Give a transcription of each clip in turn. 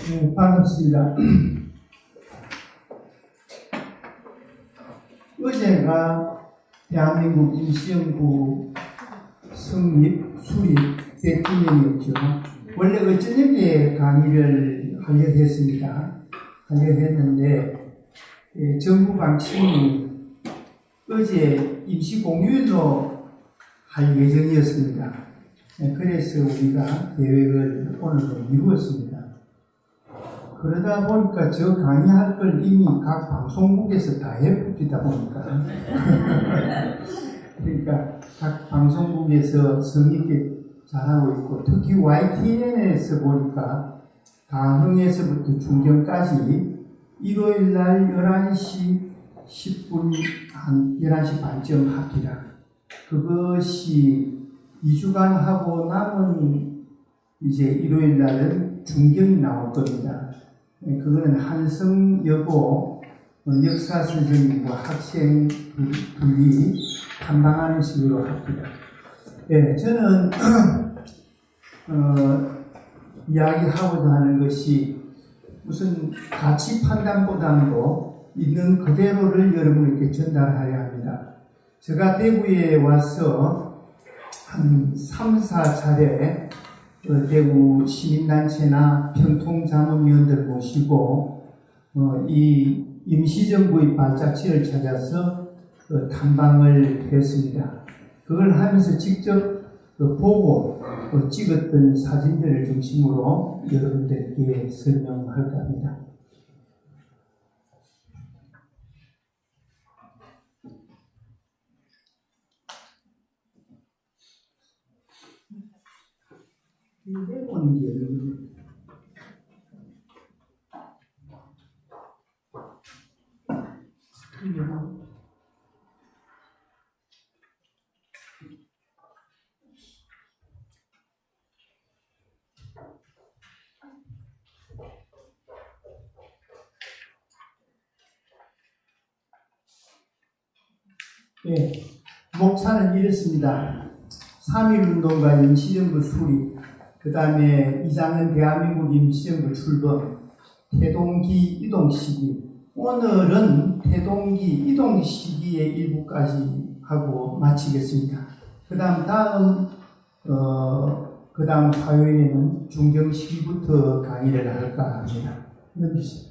네, 반갑습니다. 어제가 대한민국 임시정부 수립 100주년이었죠. 원래 어쩌녁에 강의를 하려 했는데 정부 방침이 어제 임시공휴일로 할 예정이었습니다. 그래서 우리가 계획을 오늘로 미루었습니다. 그러다 보니까 저 강의할 걸 이미 각 방송국에서 다 해프리다 보니까 그러니까 각 방송국에서 성의있게 잘하고 있고, 특히 YTN에서 보니까 강흥에서부터 중경까지 일요일날 11시 10분, 한 11시 반쯤 합니다. 그것이 2주간 하고 남은 이제 일요일날은 중경이 나올 겁니다. 그거는 한성여고 역사 선생님과 학생들이 탐방하는 식으로 합니다. 네, 저는 이야기하고자 하는 것이 무슨 가치 판단보다도 있는 그대로를 여러분에게 전달하려 합니다. 제가 대구에 와서 한 3, 4차례 대구 시민단체나 평통자문위원들 모시고 이 임시정부의 발자취를 찾아서 탐방을 했습니다. 그걸 하면서 직접 보고 찍었던 사진들을 중심으로 여러분들께 설명할까 합니다. 보는 게 네, 목차는 이렇습니다. 3.1운동과 임시정부 수립, 그 다음에 이장은 대한민국 임시정부 출범, 태동기 이동 시기. 오늘은 태동기 이동 시기의 일부까지 하고 마치겠습니다. 그 다음 화요일에는 중경 시기부터 강의를 할까 합니다. 넘기시죠.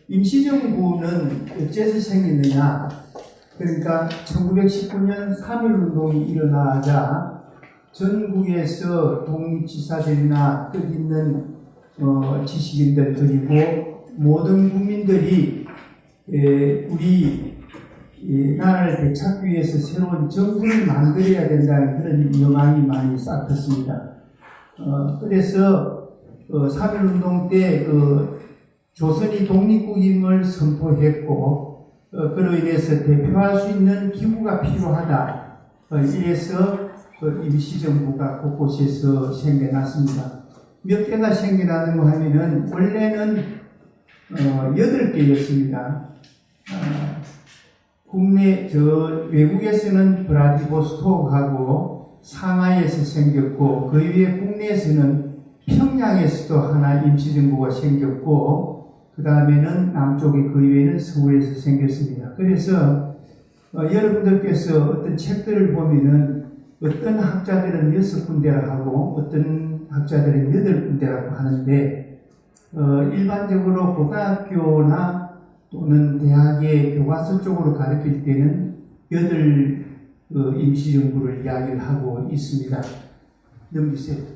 임시정부는 어째서 생겼느냐? 그러니까 1919년 3.1운동이 일어나자 전국에서 독립지사들이나 뜻있는 지식인들 그리고 모든 국민들이 우리 나라를 되찾기 위해서 새로운 정부를 만들어야 된다는 그런 여망이 많이 싹텄습니다. 그래서 3.1운동 때 조선이 독립국임을 선포했고, 그로 인해서 대표할 수 있는 기구가 필요하다. 이래서 임시정부가 곳곳에서 생겨났습니다. 몇 개가 생겨나는가 하면은 원래는 8개였습니다. 외국에서는 브라디보스톡하고 상하이에서 생겼고, 그 이외에 국내에서는 평양에서도 하나 임시정부가 생겼고, 그 다음에는 남쪽에 그 이외에는 서울에서 생겼습니다. 그래서 여러분들께서 어떤 책들을 보면은 어떤 학자들은 6군데라고 하고 어떤 학자들은 8군데라고 하는데 일반적으로 고등학교나 또는 대학의 교과서 쪽으로 가르칠 때는 8 임시정부를 이야기를 하고 있습니다. 넘기세요.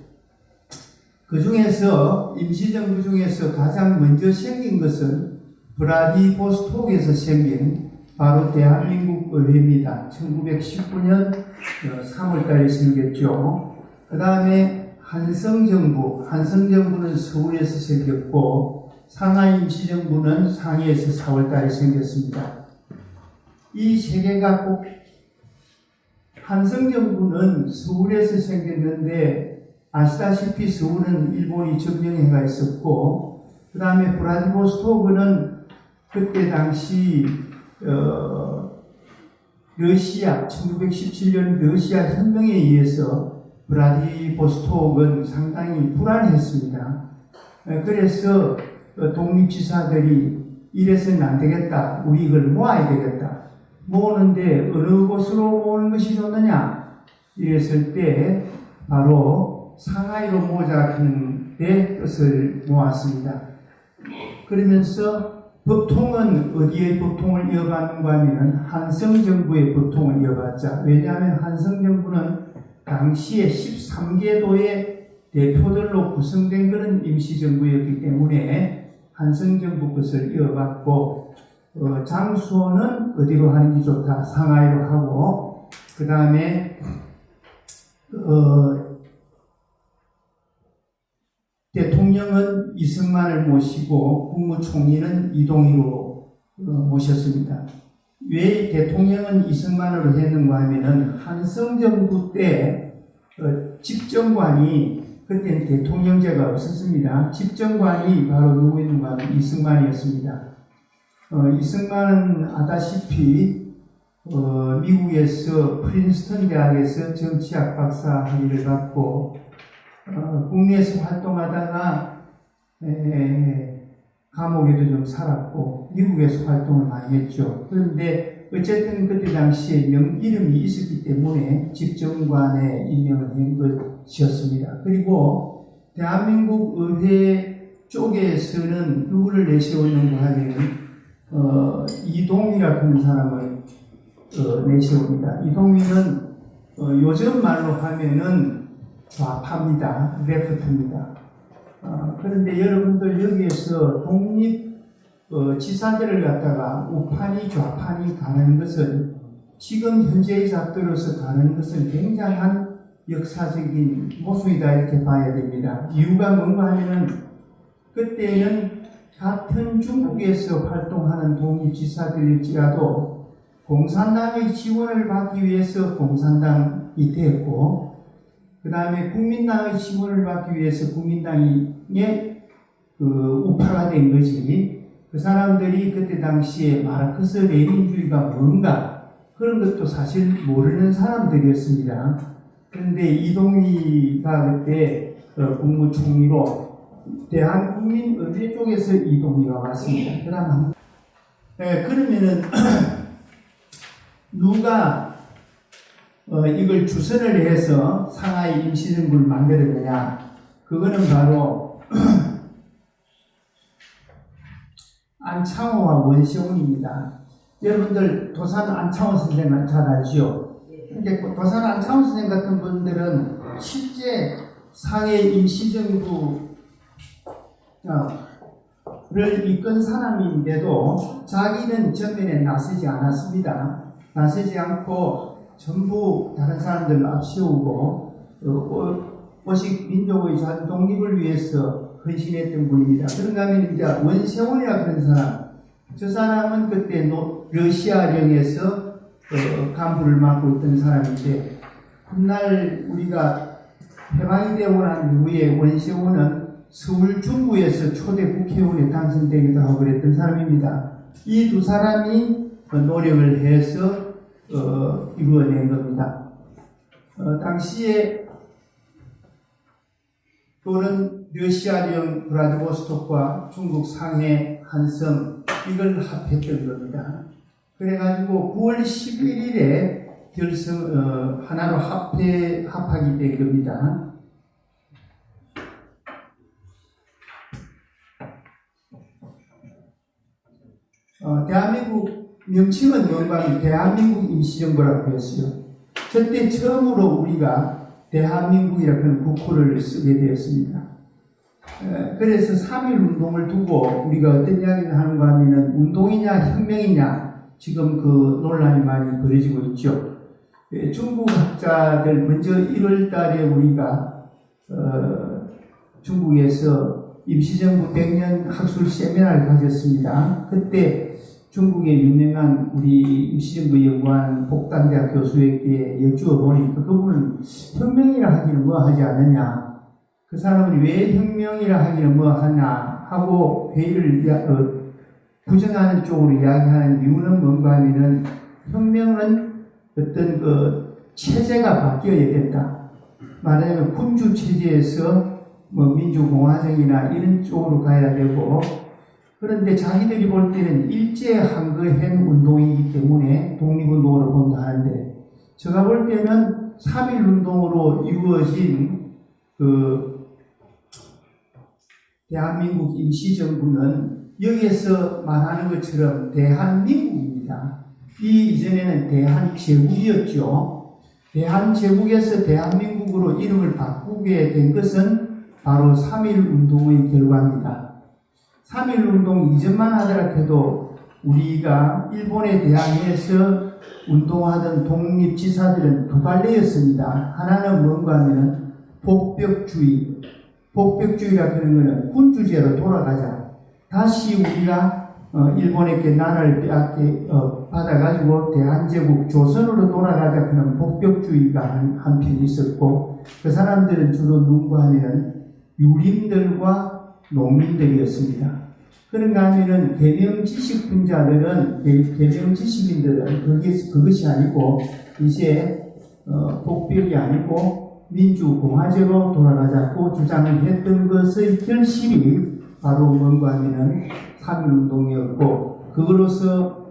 그 중에서 임시정부 중에서 가장 먼저 생긴 것은 브라디보스톡에서 생긴 바로 대한민국 의회입니다. 1919년 3월달에 생겼죠. 그 다음에 한성정부는 서울에서 생겼고, 상하이 임시정부는 상해에서 4월달에 생겼습니다. 이 세 개가 꼭, 한성정부는 서울에서 생겼는데 아시다시피 서울은 일본이 점령해가 있었고, 그 다음에 브라디보스토크는 그때 당시 러시아 1917년 러시아 혁명에 의해서 브라디보스톡은 상당히 불안했습니다. 그래서 독립지사들이 이래서는 안 되겠다. 우리 이걸 모아야 되겠다. 모으는데 어느 곳으로 모으는 것이 좋느냐? 이랬을 때 바로 상하이로 모으자 하는 데 뜻을 모았습니다. 그러면서 법통은 어디의 법통을 이어받는가 하면 한성정부의 법통을 이어받자. 왜냐하면 한성정부는 당시에 13개 도의 대표들로 구성된 그런 임시정부였기 때문에 한성정부 것을 이어받고 장소는 어디로 하는 게 좋다? 상하이로 하고 그 다음에 대통령은 이승만을 모시고 국무총리는 이동희로 모셨습니다. 왜 대통령은 이승만으로 했는가 하면은 한성정부 때 집정관이 그때는 대통령제가 없었습니다. 집정관이 바로 누구였는가 하면 이승만이었습니다. 이승만은 아다시피 미국에서 프린스턴 대학에서 정치학 박사 학위를 받고 국내에서 활동하다가 감옥에도 좀 살았고 미국에서 활동을 많이 했죠. 그런데 어쨌든 그때 당시에 이름이 있었기 때문에 집정관에 임명을 한 것이었습니다. 그리고 대한민국 의회 쪽에서는 누구를 내세웠는가 하면 이동희라고 하는 사람을 내세웁니다. 이동희는 요즘 말로 하면은 좌파입니다. 레프트입니다. 그런데 여러분들 여기에서 독립 지사들을 갖다가 우파니 좌파니 가는 것은 지금 현재의 작도로서 가는 것은 굉장한 역사적인 모순이다 이렇게 봐야 됩니다. 이유가 뭔가 하면은 그때는 같은 중국에서 활동하는 독립지사들일지라도 공산당의 지원을 받기 위해서 공산당이 됐고 그 다음에 국민당의 지원을 받기 위해서 국민당의 우파가 된 거지. 그 사람들이 그때 당시에 마르크스 레닌주의가 뭔가 그런 것도 사실 모르는 사람들이었습니다. 그런데 이동희가 그때 국무총리로 대한국민의회 쪽에서 이동희가 왔습니다. 그러면은 누가 이걸 주선을 해서 상하이 임시정부를 만들었느냐? 그거는 바로 안창호와 원시훈입니다. 여러분들 도산 안창호 선생을 잘 알죠? 근데 도산 안창호 선생 같은 분들은 실제 상해 임시정부를 이끈 사람인데도 자기는 전면에 나서지 않았습니다. 나서지 않고 전부 다른 사람들을 앞세우고 오식 민족의 자주 독립을 위해서 헌신했던 분입니다. 그런가 하면 이제 원세훈이라 그런 사람, 저 사람은 그때 러시아령에서 간부를 맡고 있던 사람인데 훗날 우리가 해방이 되고 난 이후에 원세훈은 서울 중구에서 초대 국회의원에 당선되기도 하고 그랬던 사람입니다. 이 두 사람이 노력을 해서 이루어낸 겁니다. 당시에 또는 러시아령 브라디보스톡과 중국 상해 한성 이걸 합했던 겁니다. 그래가지고 9월 11일에 하나로 합하게 된 겁니다. 대한민국 명칭은 영광이 대한민국 임시정부라고 했어요. 그때 처음으로 우리가 대한민국이라고 하는 국호를 쓰게 되었습니다. 그래서 3.1 운동을 두고 우리가 어떤 이야기를 하는가 하면은 운동이냐 혁명이냐 지금 그 논란이 많이 벌어지고 있죠. 중국 학자들 먼저 1월 달에 우리가 중국에서 임시정부 100년 학술 세미나를 가졌습니다. 그때 중국의 유명한 우리 임시정부 연구한 복단대학 교수에게 여쭈어 보니까 그분은 혁명이라 하기는 뭐 하지 않느냐, 그 사람은 왜 혁명이라 하기는 뭐 하냐 하고 회의를 부정하는 쪽으로 이야기하는 이유는 뭔가 하면은 혁명은 어떤 그 체제가 바뀌어야 된다. 말하자면 군주 체제에서 뭐 민주공화정이나 이런 쪽으로 가야 되고, 그런데 자기들이 볼 때는 일제 한거hen 운동이기 때문에 독립운동으로 본다 하는데, 제가 볼 때는 3.1 운동으로 이루어진 대한민국 임시정부는 여기에서 말하는 것처럼 대한민국입니다. 이 이전에는 대한제국이었죠. 대한제국에서 대한민국으로 이름을 바꾸게 된 것은 바로 3.1 운동의 결과입니다. 3.1 운동 이전만 하더라도 우리가 일본에 대항해서 운동하던 독립지사들은 두 갈래였습니다. 하나는 뭔가 하면 복벽주의. 복벽주의라 그런 것은 군주제로 돌아가자. 다시 우리가 일본에게 나라를 받아가지고 대한제국 조선으로 돌아가자. 그런 복벽주의가 한편 있었고, 그 사람들은 주로 누구 하면 유림들과 농민들이었습니다. 그런가 하면은 개명 지식분자들은, 개명 지식인들은 그것이 아니고, 이제 복벽이 아니고 민주공화제로 돌아가자고 주장을 했던 것의 결실이 바로 뭔가 하면은 3.1 운동이었고, 그걸로서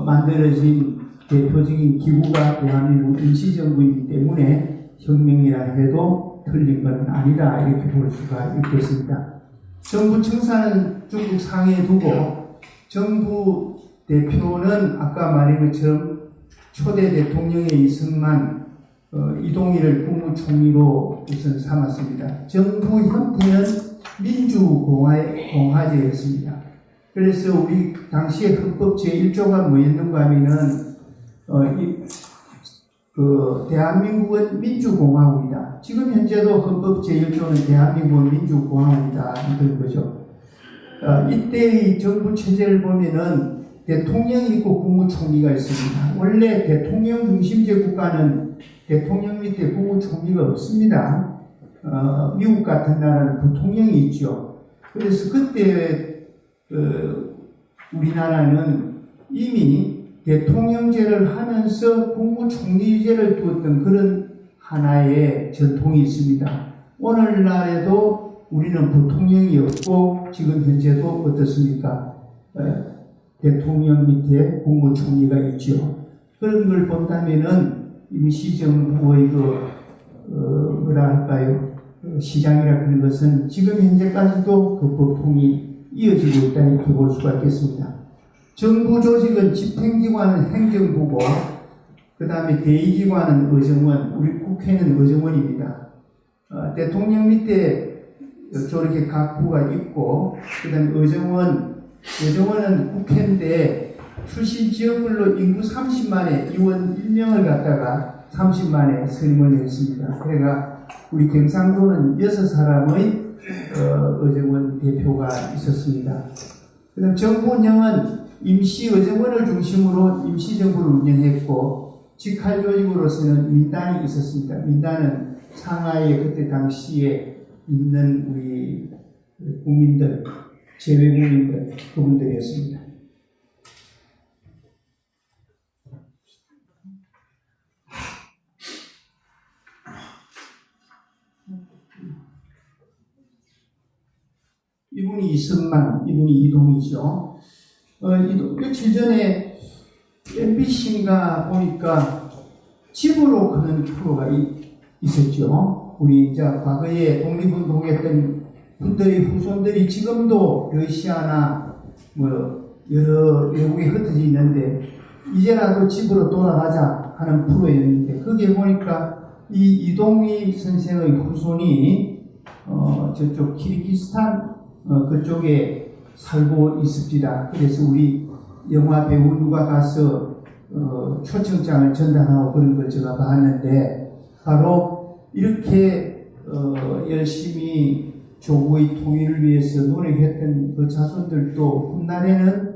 만들어진 대표적인 기구가 대한민국 임시정부이기 때문에 혁명이라 해도 틀린 건 아니다, 이렇게 볼 수가 있겠습니다. 정부 청사는 중국 상해에 두고, 정부 대표는 아까 말한 것처럼 초대 대통령의 이승만, 이동희를 국무총리로 우선 삼았습니다. 정부 형태는 민주공화제였습니다. 그래서 우리 당시에 헌법 제1조가 뭐였는가 하면은, 대한민국은 민주공화국이다. 지금 현재도 헌법 제1조는 대한민국은 민주공화국이다. 이런 거죠. 이때의 정부 체제를 보면은 대통령이 있고 국무총리가 있습니다. 원래 대통령 중심제 국가는 대통령 밑에 국무총리가 없습니다. 미국 같은 나라는 부통령이 있죠. 그래서 그때 우리나라는 이미 대통령제를 하면서 국무총리제를 두었던 그런 하나의 전통이 있습니다. 오늘날에도 우리는 부통령이 없고 지금 현재도 어떻습니까? 대통령 밑에 국무총리가 있죠. 그런 걸 본다면은 임시정부의 뭐라 할까요? 시장이라 그런 것은 지금 현재까지도 그 보통이 이어지고 있다, 이렇게 볼 수가 있겠습니다. 정부 조직은 집행기관은 행정부고, 그 다음에 대의기관은 의정원, 우리 국회는 의정원입니다. 대통령 밑에 저렇게 각부가 있고, 그 다음에 의정원은 국회인데 출신 지역별로 인구 30만에 의원 1명을 갖다가 30만에 선임을 했습니다. 그래가 우리 경상도는 6사람의 의정원 대표가 있었습니다. 그 다음 정부 운영은 임시의정원을 중심으로 임시정부를 운영했고, 직할조직으로서는 민단이 있었습니다. 민단은 상하이에 그때 당시에 있는 우리 국민들, 재외국민들, 그분들이었습니다. 이분이 이승만, 이분이 이동이죠. 며칠 전에 MBC인가 보니까 집으로 가는 프로가 있었죠. 우리 이제 과거에 독립운동했던 분들의 후손들이 지금도 러시아나 뭐 여러 외국에 흩어져 있는데 이제라도 집으로 돌아가자 하는 프로였는데, 거기에 보니까 이 이동희 선생의 후손이 저쪽 키르기스탄 그쪽에 살고 있습니다. 그래서 우리 영화 배우 누가 가서 초청장을 전달하고 그런 걸 제가 봤는데, 바로 이렇게 열심히 조국의 통일을 위해서 노력했던 그 자손들도 훗날에는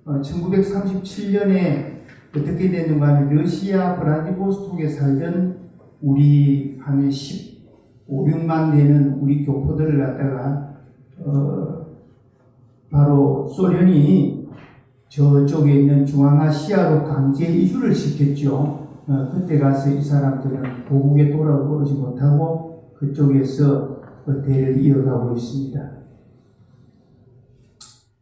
1937년에 어떻게 됐는가 하면 러시아 브라디보스톡에 살던 우리 한 15, 16만 되는 우리 교포들을 갖다가 바로 소련이 저쪽에 있는 중앙아시아로 강제 이주를 시켰죠. 그때 가서 이 사람들은 고국에 돌아오지 못하고 그쪽에서 대를 이어가고 있습니다.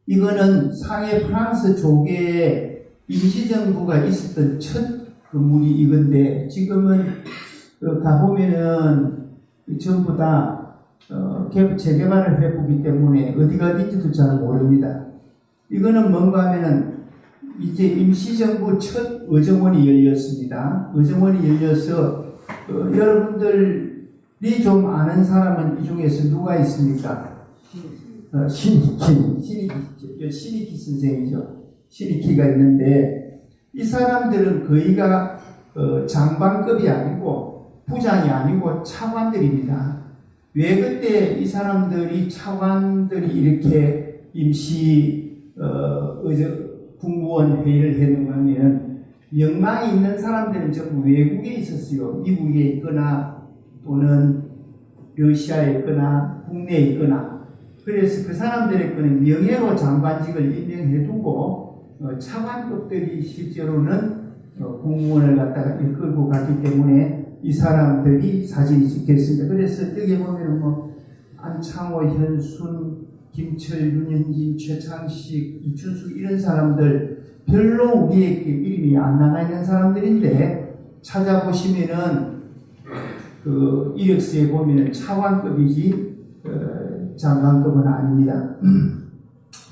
이거는 상해 프랑스 조계에 임시정부가 있었던 첫 건물이 이건데, 지금은 가보면은 전부 다 재개발을 해보기 때문에 어디가 어딘지도 잘 모릅니다. 이거는 뭔가 하면은 이제 임시정부 첫 의정원이 열렸습니다. 의정원이 열려서 여러분들이 좀 아는 사람은 이 중에서 누가 있습니까? 신익희 선생이죠. 신익희가 있는데, 이 사람들은 거의가 장관급이 아니고 부장이 아니고 차관들입니다. 왜 그때 이 사람들이 차관들이 이렇게 임시 국무원 회의를 했는가 하면, 명망이 있는 사람들은 전부 외국에 있었어요. 미국에 있거나 또는 러시아에 있거나 국내에 있거나. 그래서 그 사람들의 거는 명예로 장관직을 임명해두고 차관급들이 실제로는 공무원을 갖다가 이끌고 갔기 때문에 이 사람들이 사진이 찍혔습니다. 그래서 여기 보면 뭐 안창호, 현순, 김철, 윤현진, 최창식, 이춘숙 이런 사람들 별로 우리에게 이름이 안 나가 있는 사람들인데, 찾아보시면은 그 이력서에 보면은 차관급이지 장관급은 아닙니다.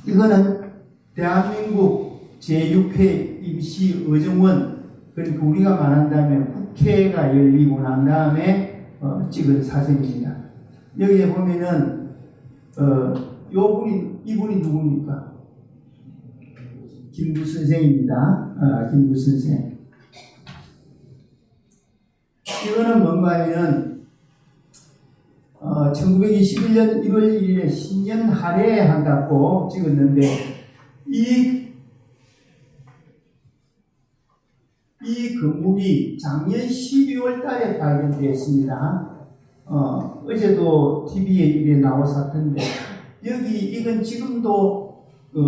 이거는 대한민국 제6회 임시의정원, 그러니까 우리가 말한다면 국회가 열리고 난 다음에 찍은 사진입니다. 여기에 보면은 이분이 누굽니까? 김구 선생입니다. 김구 선생. 이거는 뭔가 하면 1921년 1월 1일에 신년 할애한다고 찍었는데, 이 건물이 작년 12월 달에 발견되었습니다. 어제도 TV에 이게 나왔었던데, 이건 지금도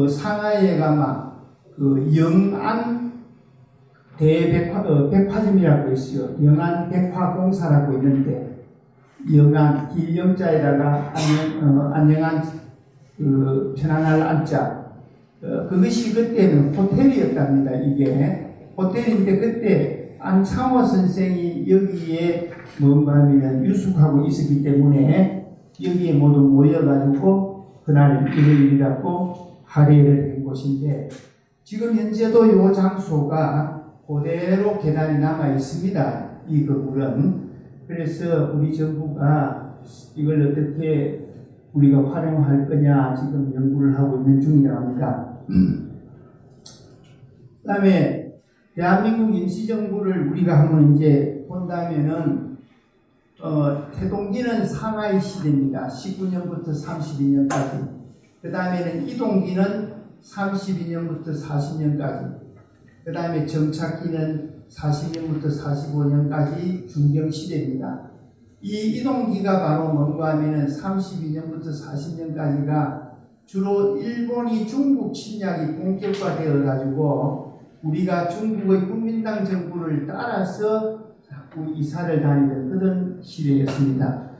상하이에 가면 영안 백화점이라고 있어요. 영안 백화공사라고 있는데, 영안 길영자에다가 안녕한 편안할 안자, 그것이 그때는 호텔이었답니다. 이게 호텔인데, 그때 안창호 선생이 여기에 뭔가 하면 유숙하고 있었기 때문에 여기에 모두 모여가지고 그날 1일이라고 할애를 한 곳인데, 지금 현재도 이 장소가 그대로 계단이 남아 있습니다. 이 건물은. 그래서 우리 정부가 이걸 어떻게 우리가 활용할 거냐 지금 연구를 하고 있는 중이라고 합니다. 그 다음에 대한민국 임시정부를 우리가 한번 이제 본다면은 태동기는 상하이 시대입니다. 19년부터 32년까지. 그 다음에는 이동기는 32년부터 40년까지. 그 다음에 정착기는 40년부터 45년까지 중경시대입니다. 이 이동기가 바로 뭔가 하면은 32년부터 40년까지가 주로 일본이 중국 침략이 본격화되어 가지고 우리가 중국의 국민당 정부를 따라서 자꾸 이사를 다니던 그런 시대였습니다.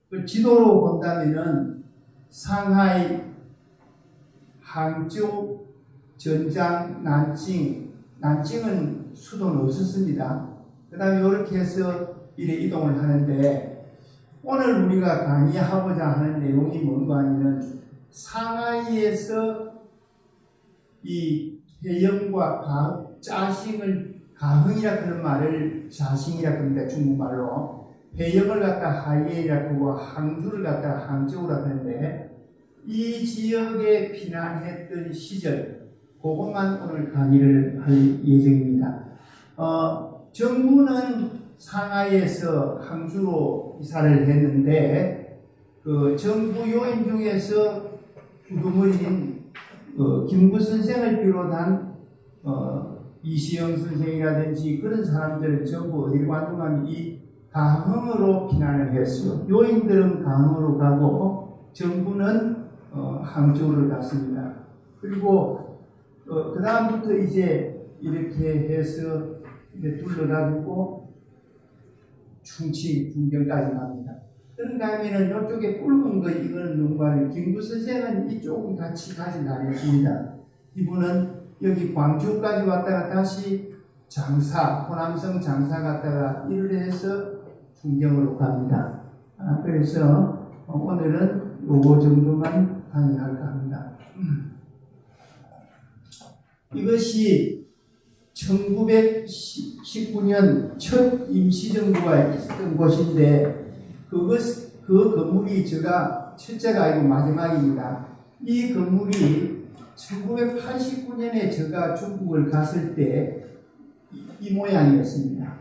그 지도로 본다면은 상하이, 항저우, 전장, 난징은 수도는 없었습니다. 그 다음에 이렇게 해서 이래 이동을 하는데, 오늘 우리가 강의하고자 하는 내용이 뭔가 하면 상하이에서 이 해영과 짜싱을 가흥이라 그런 말을 자싱이라 그럽니다. 중국말로. 해영을 갖다 하이에이라 그러고 항주를 갖다 항저우라 그러는데, 이 지역에 피난했던 시절, 그것만 오늘 강의를 할 예정입니다. 정부는 상하이에서 항주로 이사를 했는데, 그 정부 요인 중에서 우두머리인 김구 선생을 비롯한 이시영 선생이라든지 그런 사람들은 전부 어디로 왔는가 하면 이 가흥으로 피난을 했어요. 요인들은 가흥으로 가고 정부는 항저우를 갔습니다. 그리고 그 다음부터 이제 이렇게 해서 이제 둘러가지고 충칭, 중경까지 갑니다. 그런가 하면은 이쪽에 붉은 거 이거는 농가를 김구 선생은 이쪽은 같이 가지 않았습니다. 이분은 여기 광주까지 왔다가 다시 장사, 호남성 장사 갔다가 일을 해서 중경으로 갑니다. 그래서 오늘은 요거 정도만 강의할까 합니다. 이것이 1919년 첫 임시정부가 있었던 곳인데 그 건물이 제가 첫째가 아니고 마지막입니다. 이 건물이 1989년에 제가 중국을 갔을 때 이 모양이었습니다.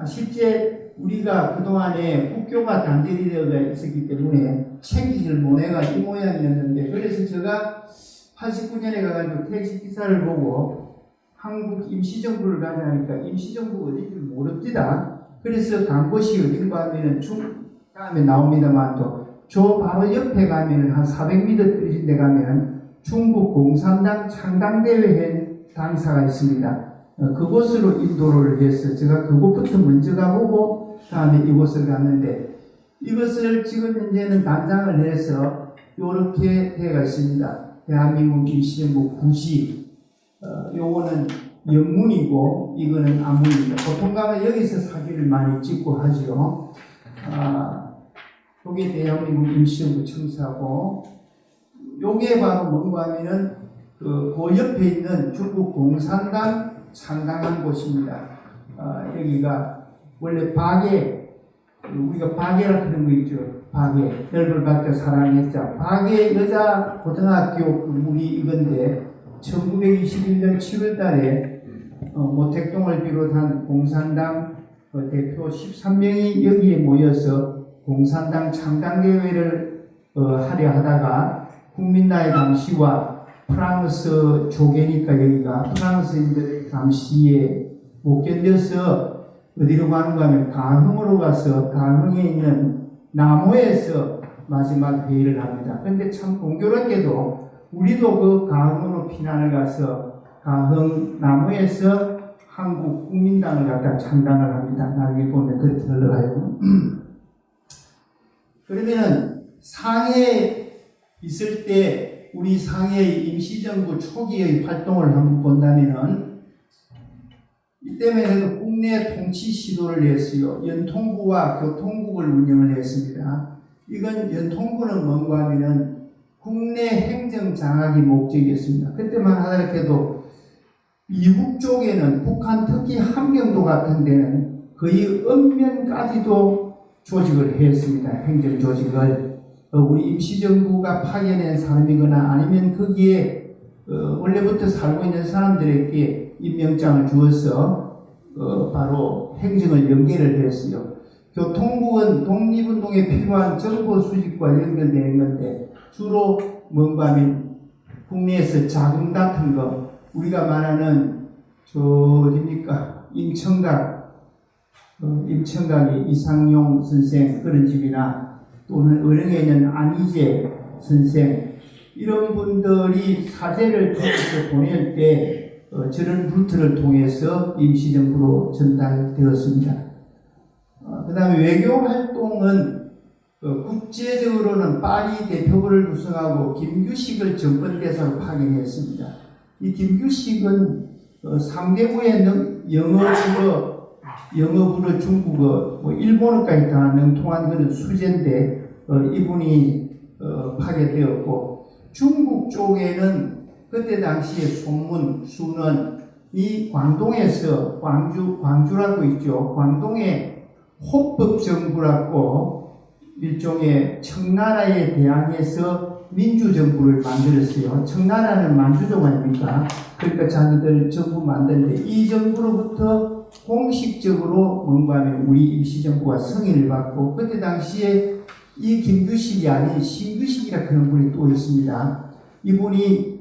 실제 우리가 그동안에 국교가 단절이 되어 있었기 때문에 챙기질 못해가 이 모양이었는데, 그래서 제가 89년에 가가지고 택시기사를 보고 한국 임시정부를 가자니까 임시정부 어딘지 모릅니다. 그래서 간 곳이 어딘가 하면은 다음에 나옵니다만 저 바로 옆에 가면은 한 400m 떨어진 데 가면 중국 공산당 창당대회 당사가 있습니다. 그곳으로 인도를 해서 제가 그곳부터 먼저 가보고 다음에 이곳을 갔는데, 이것을 지금 현재는 단장을 해서 이렇게 되어 있습니다. 대한민국 임시정부 구시, 요거는 영문이고 이거는 안문입니다. 보통 가면 여기서 사진을 많이 찍고 하죠. 요게 대한민국 임시정부 청사고, 요게 바로 뭔가 하면은 그 옆에 있는 중국 공산당 창당한 곳입니다. 여기가 원래 박예, 우리가 박예라 그런 거 있죠. 박예, 넓을 받고 사랑했자. 박예 여자 고등학교 건물이 이건데 1921년 7월 달에 모택동을 비롯한 공산당 대표 13명이 여기에 모여서 공산당 창당대회를 하려 하다가 국민나라의 당시와 프랑스 조개니까 여기가 프랑스인들의 감시에 못 견뎌서 어디로 가는가 하면 강흥으로 가서 강흥에 있는 나무에서 마지막 회의를 합니다. 그런데 참 공교롭게도 우리도 그 강흥으로 피난을 가서 강흥 나무에서 한국 국민당을 갖다 창당을 합니다. 나중에 보면 그렇게 흘러가요. 그러면은 상해에 있을 때 우리 상해의 임시정부 초기의 활동을 한번 본다면은, 이때문에 국내 통치 시도를 했어요. 연통부와 교통국을 운영을 했습니다. 이건 연통부는 뭔가 하면은 국내 행정 장악이 목적이었습니다. 그때만 하더라도 이북 쪽에는 북한 특히 함경도 같은 데는 거의 읍면까지도 조직을 했습니다. 행정 조직을. 우리 임시정부가 파견한 사람이거나 아니면 거기에 원래부터 살고 있는 사람들에게 임명장을 주어서 바로 행정을 연계를 했어요. 교통국은 독립운동에 필요한 정보 수집과 연결되는 건데, 주로 뭔가 하면 국내에서 자금 같은 거, 우리가 말하는 어딥니까? 임청각의 이상용 선생 그런 집이나 또는 의령에 있는 안희재 선생, 이런 분들이 사제를 통해서 보낼 때 저런 루트를 통해서 임시정부로 전달되었습니다. 그 다음에 외교활동은 국제적으로는 파리 대표부를 구성하고 김규식을 정권대사로 파견했습니다. 이 김규식은 3개국의 영어부로 중국어, 일본어까지 다 능통한 그런 수재인데, 이분이 파견되었고, 중국 쪽에는 그때 당시에 수는 이 광동에서 광주라고 있죠. 광동에 호법정부라고 일종의 청나라에 대항해서 민주정부를 만들었어요. 청나라는 만주족 아닙니까? 그러니까 자기들 정부 만드는데, 이 정부로부터 공식적으로 뭔가 하면 우리 임시정부가 승인을 받고, 그때 당시에 이 김규식이 아닌 신규식이라 그런 분이 또 있습니다. 이분이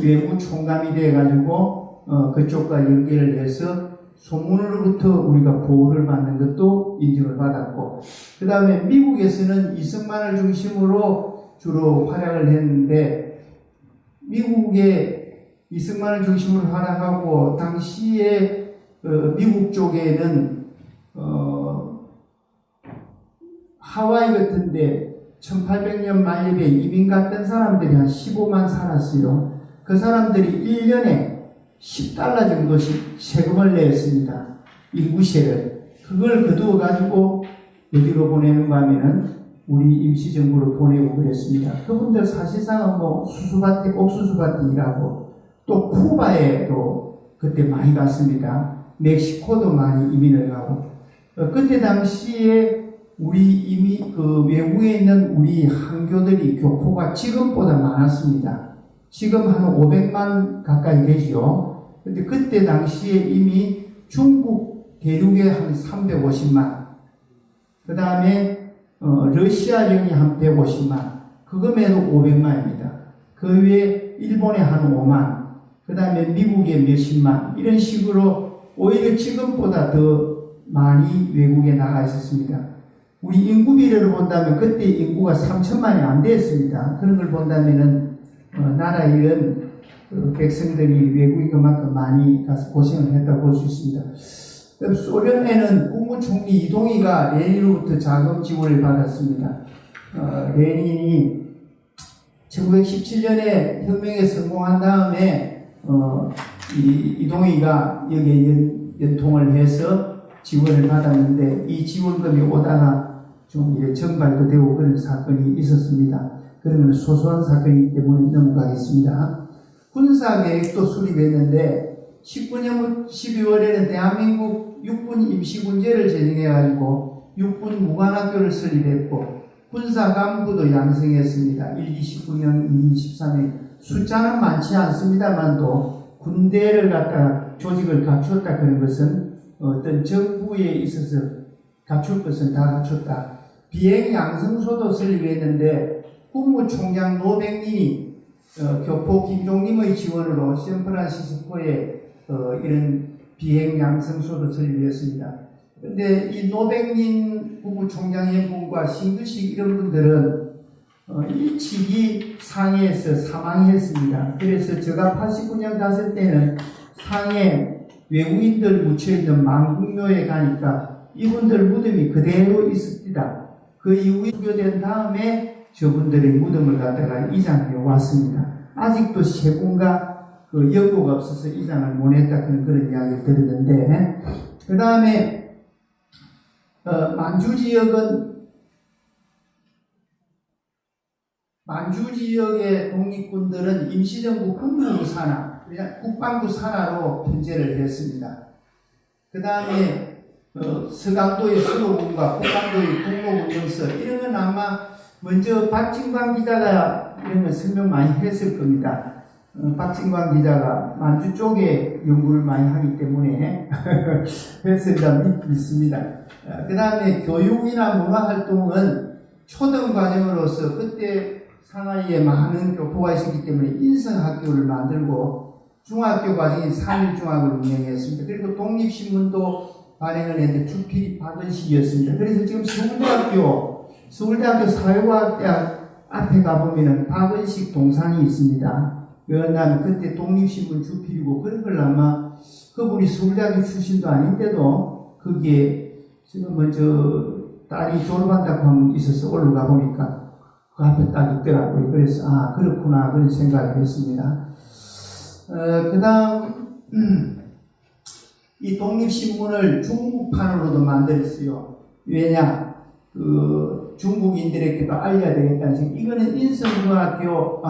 외무 총감이 돼가지고 그쪽과 연계를 해서 소문으로부터 우리가 보호를 받는 것도 인정을 받았고, 그 다음에 미국에서는 이승만을 중심으로 주로 활약을 했는데, 미국에 이승만을 중심으로 활약하고 미국 쪽에는 하와이 같은데 1800년 말엽에 이민 갔던 사람들이 한 15만 살았어요. 그 사람들이 1년에 $10 정도씩 세금을 냈습니다. 인구세를. 그걸 거두어 가지고 어디로 보내는가 하면은 우리 임시정부로 보내고 그랬습니다. 그분들 사실상은 뭐 수수밭에, 옥수수밭에 일하고 또 쿠바에도 그때 많이 갔습니다. 멕시코도 많이 이민을 가고 그때 당시에 우리 외국에 있는 우리 한교들이 교포가 지금보다 많았습니다. 지금 한 500만 가까이 되죠. 근데 그때 당시에 이미 중국 대륙에 한 350만, 그 다음에 러시아령이 한 150만, 그거면 500만입니다. 그 위에 일본에 한 5만, 그 다음에 미국에 몇십만, 이런 식으로 오히려 지금보다 더 많이 외국에 나가 있었습니다. 우리 인구 비례를 본다면 그때 인구가 3천만이 안 됐습니다. 그런 걸 본다면은 나라에 이런 백성들이 외국에 그만큼 많이 가서 고생을 했다고 볼 수 있습니다. 소련에는 국무총리 이동희가 레닌으로부터 자금 지원을 받았습니다. 레닌이 1917년에 혁명에 성공한 다음에 이동희가 여기에 연통을 해서 지원을 받았는데 이 지원금이 오다가 좀 정발도 되고 그런 사건이 있었습니다. 그러면 소소한 사건이기 때문에 넘어가겠습니다. 군사계획도 수립했는데 19년 12월에는 대한민국 육군 임시군제를 제정해가지고 육군 무관학교를 설립했고 군사간부도 양성했습니다. 1기 19명, 2기 13명. 숫자는 많지 않습니다만도 군대를 갖다가 조직을 갖추었다 그런 것은 어떤 정부에 있어서 갖출 것은 다 갖췄다. 비행 양성소도 설립했는데 국무총장 노백님이 교포 김종림의 지원으로 샌프란시스코에 이런 비행 양성소도 설립했습니다. 그런데 이 노백님 국무총장 연분과 신규식 이런 분들은 일찍이 상해에서 사망했습니다. 그래서 제가 89년 갔을 때는 상해 외국인들 묻혀있는 만국묘에 가니까 이분들 무덤이 그대로 있습니다. 그 이후에 수교된 다음에 저분들의 무덤을 갖다가 이장해 왔습니다. 아직도 세 군가 그 여고가 없어서 이장을 못 했다 그런 이야기를 들었는데, 그 다음에 만주 지역의 독립군들은 임시정부 국무부 산하, 국방부 산하로 편제를 했습니다. 그 다음에 서강도의 수도군과 북강도의 국로운영서 이런 건 아마 먼저 박진광 기자가 이런 거 설명 많이 했을 겁니다. 박진광 기자가 만주 쪽에 연구를 많이 하기 때문에 했습니다. 믿습니다. 그 다음에 교육이나 문화활동은 초등 과정으로서 그때 상하이에 많은 교포가 있었기 때문에 인성학교를 만들고 중학교 과정인 3.1중학을 운영했습니다. 그리고 독립신문도 발행을 했는데 주필이 박은식이었습니다. 그래서 지금 서울대학교 사회과학대학 앞에 가보면 박은식 동상이 있습니다. 왜냐하면 그때 독립신문 주필이고 그런 걸 아마 그분이 서울대학교 출신도 아닌데도 거기에 지금 먼저 딸이 졸업한다고 하면 있어서 올라가 보니까 그 앞에 딱 있더라고요. 그래서 그렇구나 그런 생각을 했습니다. 그 다음 이 독립신문을 중국판으로도 만들었어요. 왜냐? 중국인들에게도 알려야 되겠다는 생각. 이거는 인성학교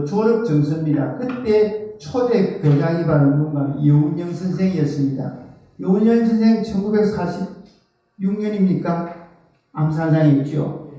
졸업 정서입니다. 그때 초대 교장이 바로 누군가 여운영 선생이었습니다. 여운영 선생 1946년입니까? 암살당했죠.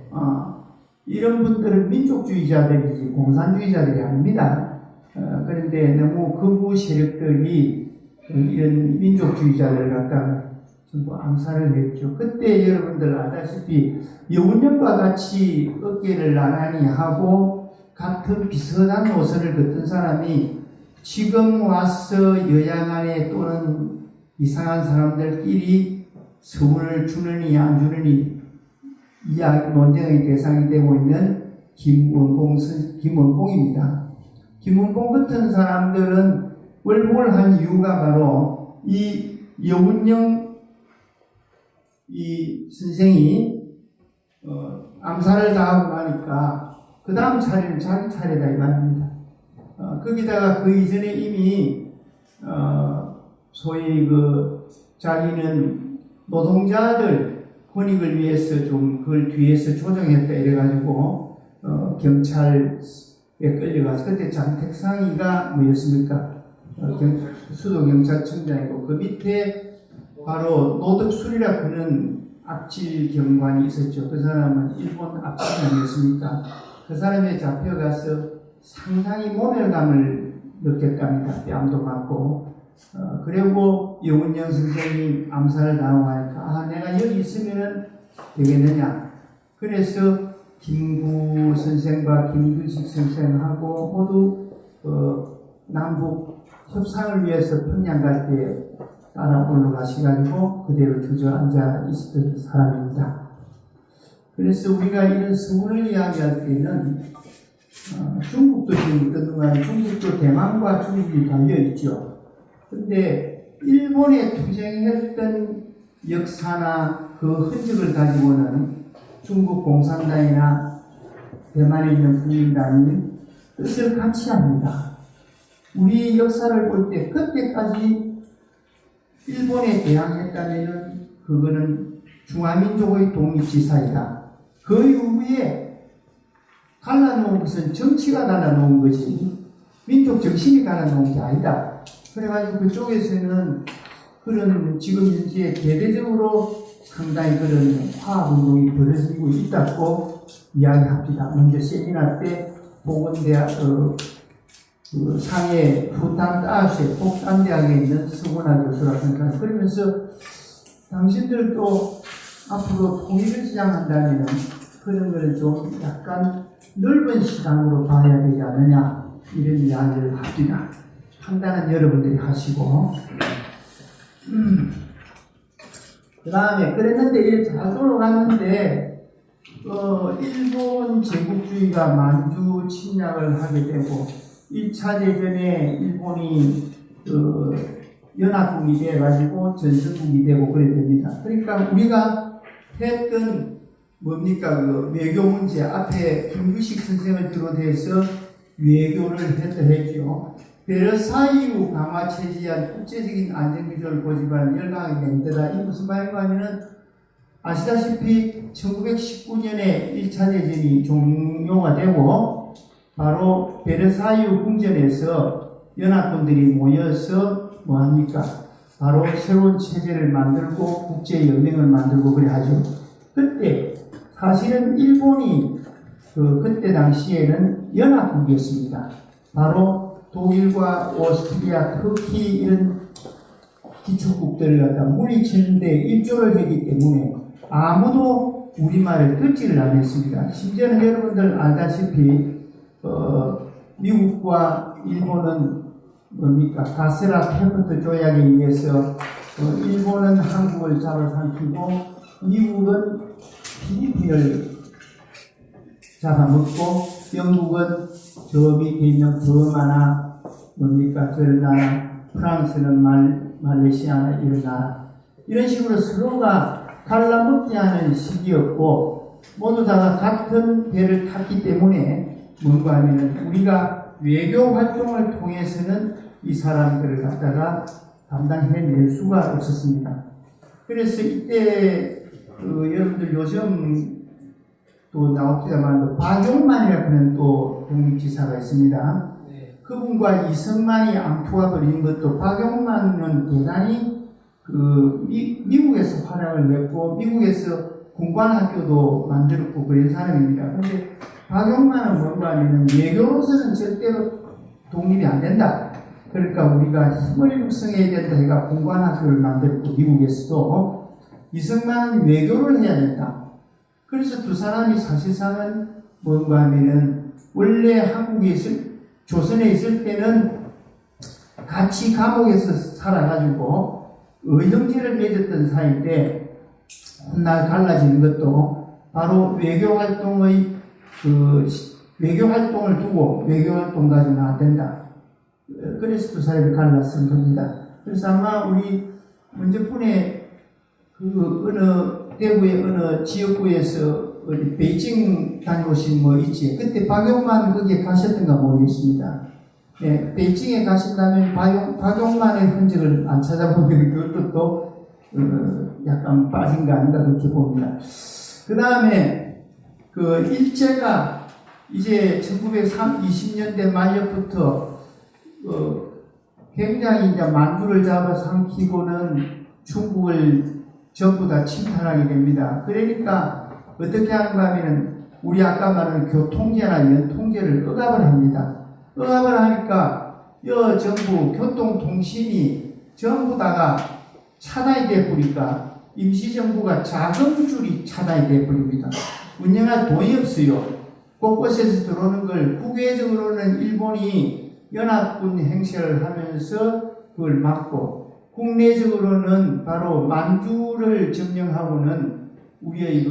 이런 분들은 민족주의자들이지 공산주의자들이 아닙니다. 그런데 너무 극우 세력들이 이런 민족주의자를 갖다가 전부 암살을 했죠. 그때 여러분들 알다시피 여운영과 같이 어깨를 나란히 하고 같은 비슷한 노선을 걷던 사람이 지금 와서 여양 안에 또는 이상한 사람들끼리 서울을 주느니 안 주느니 논쟁의 대상이 되고 있는 김원봉입니다. 김원봉 같은 사람들은 월북을 한 이유가 바로 이 여운영 이 선생이 암살을 당하고 나니까 그 다음 차례는 자기 차례다 이 말입니다. 거기다가 그 이전에 이미 소위 자기는 노동자들 권익을 위해서 좀 그걸 뒤에서 조정했다 이래가지고 경찰에 끌려가서 그때 장택상이가 뭐였습니까? 수도경찰청장이고 그 밑에 바로 노덕술이라 그는 악질 경관이 있었죠. 그 사람은 일본 악질이었습니까? 그 사람에 잡혀가서 상당히 모멸감을 느꼈답니다. 뺨도 맞고. 그리고 여운영 선생님 암살을 당하고 하니까 내가 여기 있으면 되겠느냐. 그래서 김구 선생과 김규식 선생하고 모두 남북 협상을 위해서 평양 갈 때 따라 올라가셔가지고 그대로 주저앉아 있었던 사람입니다. 그래서 우리가 이런 서문을 이야기할 때는 중국도 지금 그동안 중국도 대만과 중국이 달려있죠. 근데 일본에 투쟁했던 역사나 그 흔적을 가지고는 중국 공산당이나 대만에 있는 국민당이 뜻을 같이 합니다. 우리 역사를 볼 때 그때까지 일본에 대항했다면 그거는 중화민족의 독립지사이다. 그 이후에 갈라놓은 것은 정치가 갈라놓은 거지 민족 정신이 갈라놓은 게 아니다. 그래가지고 그쪽에서는 그런 지금 현재 대대적으로 상당히 그런 화합운동이 벌어지고 있다고 이야기합니다. 먼저 세미나 때 보건대학 상해 후탄 다시 복단대학에 있는 서문화 교수라고 생각합니다. 그러면서 당신들도 앞으로 통일을 지향한다면 그런 걸 좀 약간 넓은 시장으로 봐야 되지 않느냐 이런 이야기를 합니다. 판단은 여러분들이 하시고 그 다음에 그랬는데 이게 잘 돌아갔는데 일본 제국주의가 만주 침략을 하게 되고 1차 대전에 일본이 연합국이 돼가지고 전선국이 되고 그래 됩니다. 그러니까 우리가 했던 뭡니까 외교 문제 앞에 김규식 선생을 비롯해서 외교를 했죠. 베르사유 강화 체제한 국제적인 안전기조를 고집하는 열강의 맹대다. 이 무슨 말인가 하면은 아시다시피 1919년에 1차 대전이 종료가 되고 바로 베르사유 궁전에서 연합군들이 모여서 뭐합니까? 바로 새로운 체제를 만들고 국제연맹을 만들고 그래 하죠. 그때 사실은 일본이 그때 당시에는 연합국이었습니다. 바로 독일과 오스트리아, 터키 이런 기초국들을 갖다 물리치는데 일조를 했기 때문에 아무도 우리말을 듣지를 않았습니다. 심지어는 여러분들 알다시피 미국과 일본은 뭡니까? 가세라 페퍼트 조약에 의해서 일본은 한국을 잡아삼키고 미국은 필리핀을 잡아먹고 영국은 저 밑에 있는 버마나 뭡니까? 저런 나라, 프랑스는 말레이시아나 이런 나라 이런 식으로 서로가 갈라먹지 않은 시기였고 모두 다 같은 배를 탔기 때문에 뭔가 하면은 우리가 외교 활동을 통해서는 이 사람들을 갖다가 담당해낼 수가 없었습니다. 그래서 이때 여러분들 요즘 또 나옵니다만 박용만이라는 또 독립지사가 있습니다. 그분과 이승만이 앙투가 벌인 것도 박용만은 대단히 미국에서 활약을 했고 미국에서 군관학교도 만들었고 그런 사람입니다. 그런데 박용만은 뭔가 하면 외교로서는 절대로 독립이 안 된다. 그러니까 우리가 힘을 육성해야 된다 해가 군관학교를 만들었고 미국에서도 이승만은 외교를 해야 된다. 그래서 두 사람이 사실상은 뭔가 하면은 원래 한국에 조선에 있을 때는 같이 감옥에서 살아가지고 의형제를 맺었던 사이인데 훗날 갈라지는 것도 바로 외교 활동을 두고 외교 활동 가지고는 안 된다. 그래서 두 사람이 갈랐은 겁니다. 그래서 아마 우리 문제분의 어느 대구의 어느 지역구에서 어디 베이징 다녀오신 뭐 있지. 그때 박용만 거기에 가셨던가 모르겠습니다. 예, 베이징에 가신다면 박용만의 흔적을 안 찾아보면 그것도 또 약간 빠진 거 아닌가 그렇게 봅니다. 그 다음에 그 일제가 이제 1920년대 말년부터 굉장히 이제 만주를 잡아 삼키고는 중국을 전부 다 침탈하게 됩니다. 그러니까 어떻게 하는가 하면은 우리 아까 말한 교통제나 연통제를 억압을 합니다. 억압을 하니까 전부 교통통신이 전부 다가 차단이 돼 버리니까 임시정부가 자금줄이 차단이 돼 버립니다. 운영할 돈이 없어요. 곳곳에서 들어오는 걸 국외적으로는 일본이 연합군 행세를 하면서 그걸 막고 국내적으로는 바로 만주를 점령하고는 우리의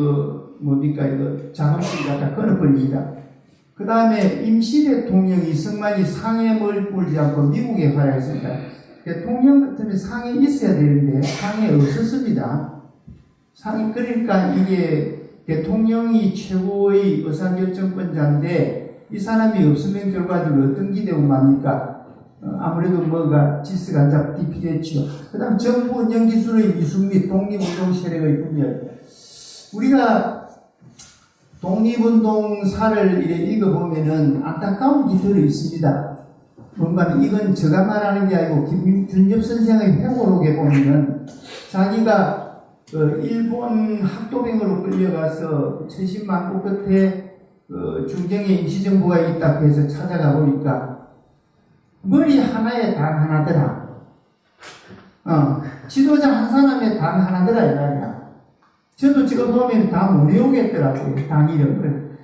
자금줄이 갖다 끊어버립니다. 그 다음에 임시 대통령 이승만이 상해 머리뿔지 않고 미국에 가야 했습니다. 대통령 같으면 상해 있어야 되는데 상해 없었습니다. 그러니까 이게 대통령이 최고의 의사결정권자인데 이 사람이 없으면 결과적으로 어떤 기대고 맙니까? 아무래도 뭐가 질서가 잡기 필요했죠. 그 다음 정부 운영 기술의 미숙 및 독립운동 세력의 분열. 우리가 독립운동사를 읽어보면은 안타까운 기들이 있습니다. 뭔가 이건 제가 말하는 게 아니고 김준엽 선생의 회고록에 보면은 자기가 일본 학도병으로 끌려가서 70만 구 끝에 중경에 임시정부가 있다고 해서 찾아가 보니까 머리 하나에 당 하나더라. 지도자 한 사람에 당 하나더라 이 말이야. 저도 지금 보면 다 못 외우겠더라고요. 당 이름을.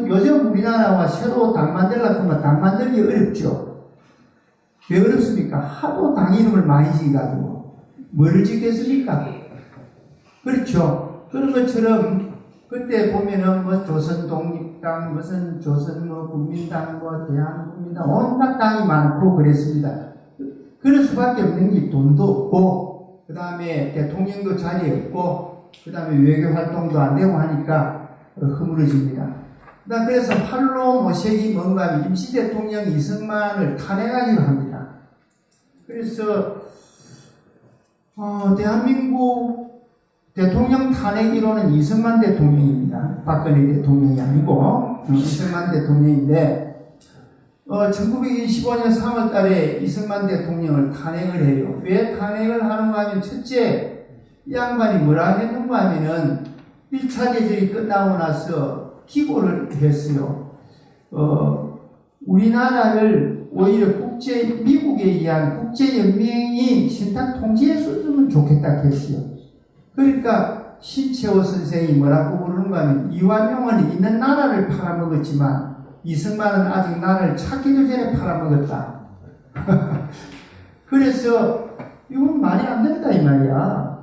요즘 우리나라와 새로 당 만들려고 하면 당 만들기 어렵죠. 왜 어렵습니까? 하도 당 이름을 많이 지어가지고 뭐를 짓겠습니까? 그렇죠. 그런 것처럼 그때 보면은 조선독립당, 무슨 조선 국민당, 대한국민당 온갖 당이 많고 그랬습니다. 그럴 수밖에 없는 게 돈도 없고 그 다음에 대통령도 자리에 없고 그 다음에 외교 활동도 안 되고 하니까 허물어집니다. 그래서 팔로 모색이 뭔가 하면 임시 대통령 이승만을 탄핵하기로 합니다. 그래서 대한민국 대통령 탄핵 1호는 이승만 대통령입니다. 박근혜 대통령이 아니고 이승만 대통령인데 1925년 3월 달에 이승만 대통령을 탄핵을 해요. 왜 탄핵을 하는가 하면 첫째 이 양반이 뭐라 했는가 하면은 1차 대전이 끝나고 나서 기고를 했어요. 우리나라를 오히려 미국에 의한 국제연맹이 신탁 통제해주면 좋겠다 했어요. 그러니까 신채호 선생이 뭐라고 부르는가 하면 이완용은 있는 나라를 팔아먹었지만 이승만은 아직 나라를 찾기도 전에 팔아먹었다. 그래서 이건 말이 안 된다 이 말이야.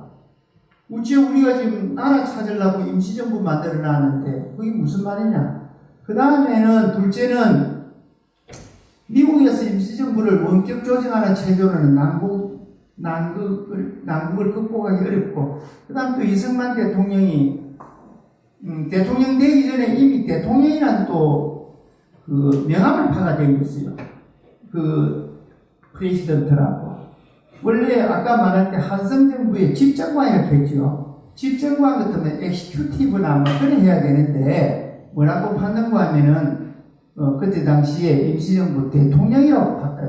우리가 지금 나라 찾으려고 임시정부 만들어 놨는데 그게 무슨 말이냐. 그 다음에는 둘째는 미국에서 임시정부를 원격 조정하는 체제로는 난국을 극복하기 어렵고 그 다음 또 이승만 대통령이 대통령 되기 전에 이미 대통령이란 또 그 명함을 파가 된 것이요. 그 프레시던트라고. 원래 아까 말할 때 한성정부의 집정관이라고 했죠. 집정관 같으면 엑시큐티브나 뭐 그래 해야 되는데 뭐라고 받는가 하면은 그때 당시에 임시정부 대통령이라고 봤다.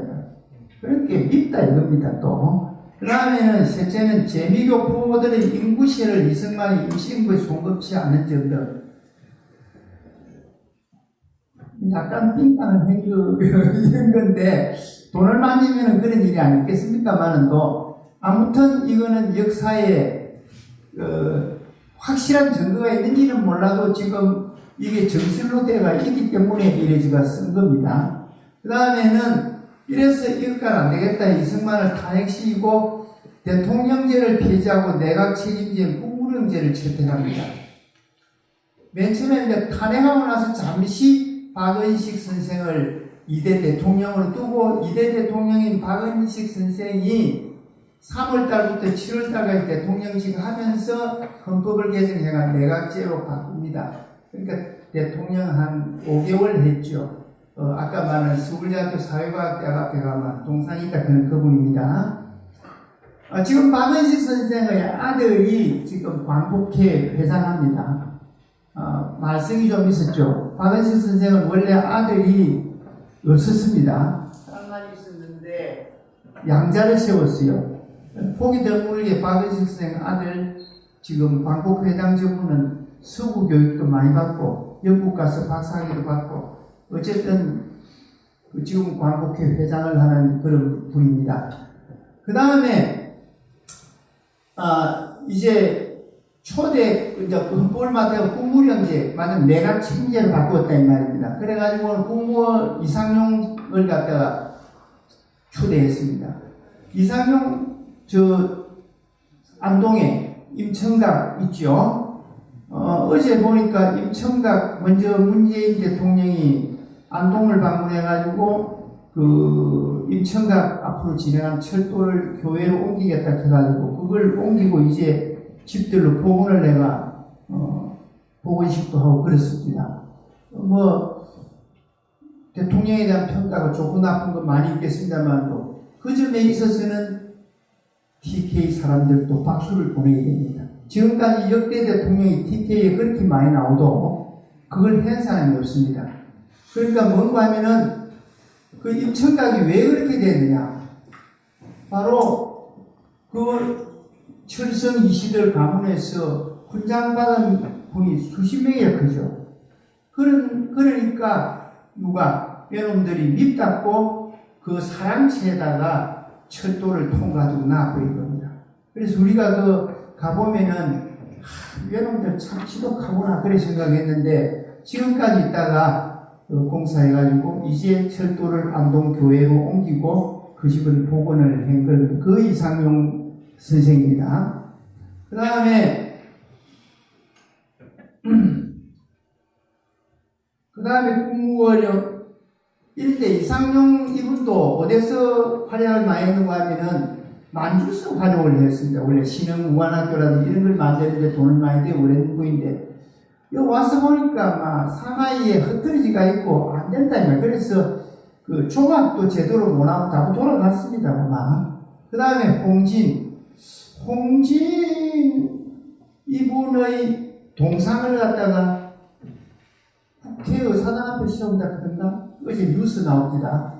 그렇게 밉다 이겁니다 또. 그 다음에는 셋째는 재미교 후보들의 인구시를 이승만이 임시정부에 송금치 않는 점들. 약간 삥땅을 횡그 이런 건데 돈을 만지면 그런 일이 아니겠습니까만은 아무튼 이거는 역사에 확실한 증거가 있는지는 몰라도 지금 이게 정실로 돼가 있기 때문에 이래지가 쓴 겁니다. 그 다음에는 이래서 이것까지 안 되겠다. 이승만을 탄핵시키고 대통령제를 폐지하고 내각 책임제 국무령제를 채택합니다. 맨 처음에 이제 탄핵하고 나서 잠시 박은식 선생을 2대 대통령으로 두고 2대 대통령인 박은식 선생이 3월 달부터 7월 달까지 대통령직 하면서 헌법을 개정해가 내각제로 바꿉니다. 그러니까 대통령 한 5개월 했죠. 아까 말한 서울대학교 사회과학대학 앞에 가면 동상이 있다 그런 그분입니다. 지금 박은식 선생의 아들이 지금 광복회 회장합니다. 말썽이 좀 있었죠. 박은식 선생은 원래 아들이 없었습니다. 딸만 있었는데 양자를 세웠어요. 보기 드물게 박은식 선생 아들 지금 광복회장 전무는 서구 교육도 많이 받고 영국 가서 박사학위도 받고 어쨌든 지금 광복회 회장을 하는 그런 분입니다. 그 다음에 이제 초대 이제 헌법을 맡아 국무령제 맞은 내각 책임제를 바꾸었다 이 말입니다. 그래가지고 국무원 이상용을 갖다가 초대했습니다. 이상용 안동에 임청각 있죠. 어제 보니까 임청각 먼저 문재인 대통령이 안동을 방문해가지고 그 임청각 앞으로 진행한 철도를 교외로 옮기겠다 해가지고 그걸 옮기고 이제 집들로 복원을 내가 복원식도 하고 그랬습니다. 대통령에 대한 평가가 좋고 나쁜 건 많이 있겠습니다만 그 점에 있어서는 TK 사람들도 박수를 보내야 됩니다. 지금까지 역대 대통령이 TK에 그렇게 많이 나오도 그걸 한 사람이 없습니다. 그러니까 뭔가 하면은 그 임청각이 왜 그렇게 되느냐. 바로 그 철성 이시들 가문에서 훈장받은 분이 수십 명이나 크죠. 그러니까 누가 외놈들이 밉답고 그 사랑채에다가 철도를 통과하고 나버린 겁니다. 그래서 우리가 가보면은 외놈들 참 지독하구나 그래 생각했는데 지금까지 있다가 공사해가지고 이제 철도를 안동교회로 옮기고 그 집을 복원을 한 건 그 이상용 선생입니다. 그 다음에 국무원령 이런데 이상용 이분도 어디서 활약을 많이 했는가 하면은 만주서 활용을 했습니다. 원래 신흥무관학교라든지 이런 걸 만드는데 돈을 많이 대고 그랬는 분인데 여기 와서 보니까 막 상하이에 흩어지가 있고 안 된다니까. 그래서 그 조각도 제대로 못하고 다 돌아갔습니다. 그 다음에 홍진 이분의 동상을 갖다가 국회의 사당 앞에 세운다 그런가? 어제 뉴스 나옵니다.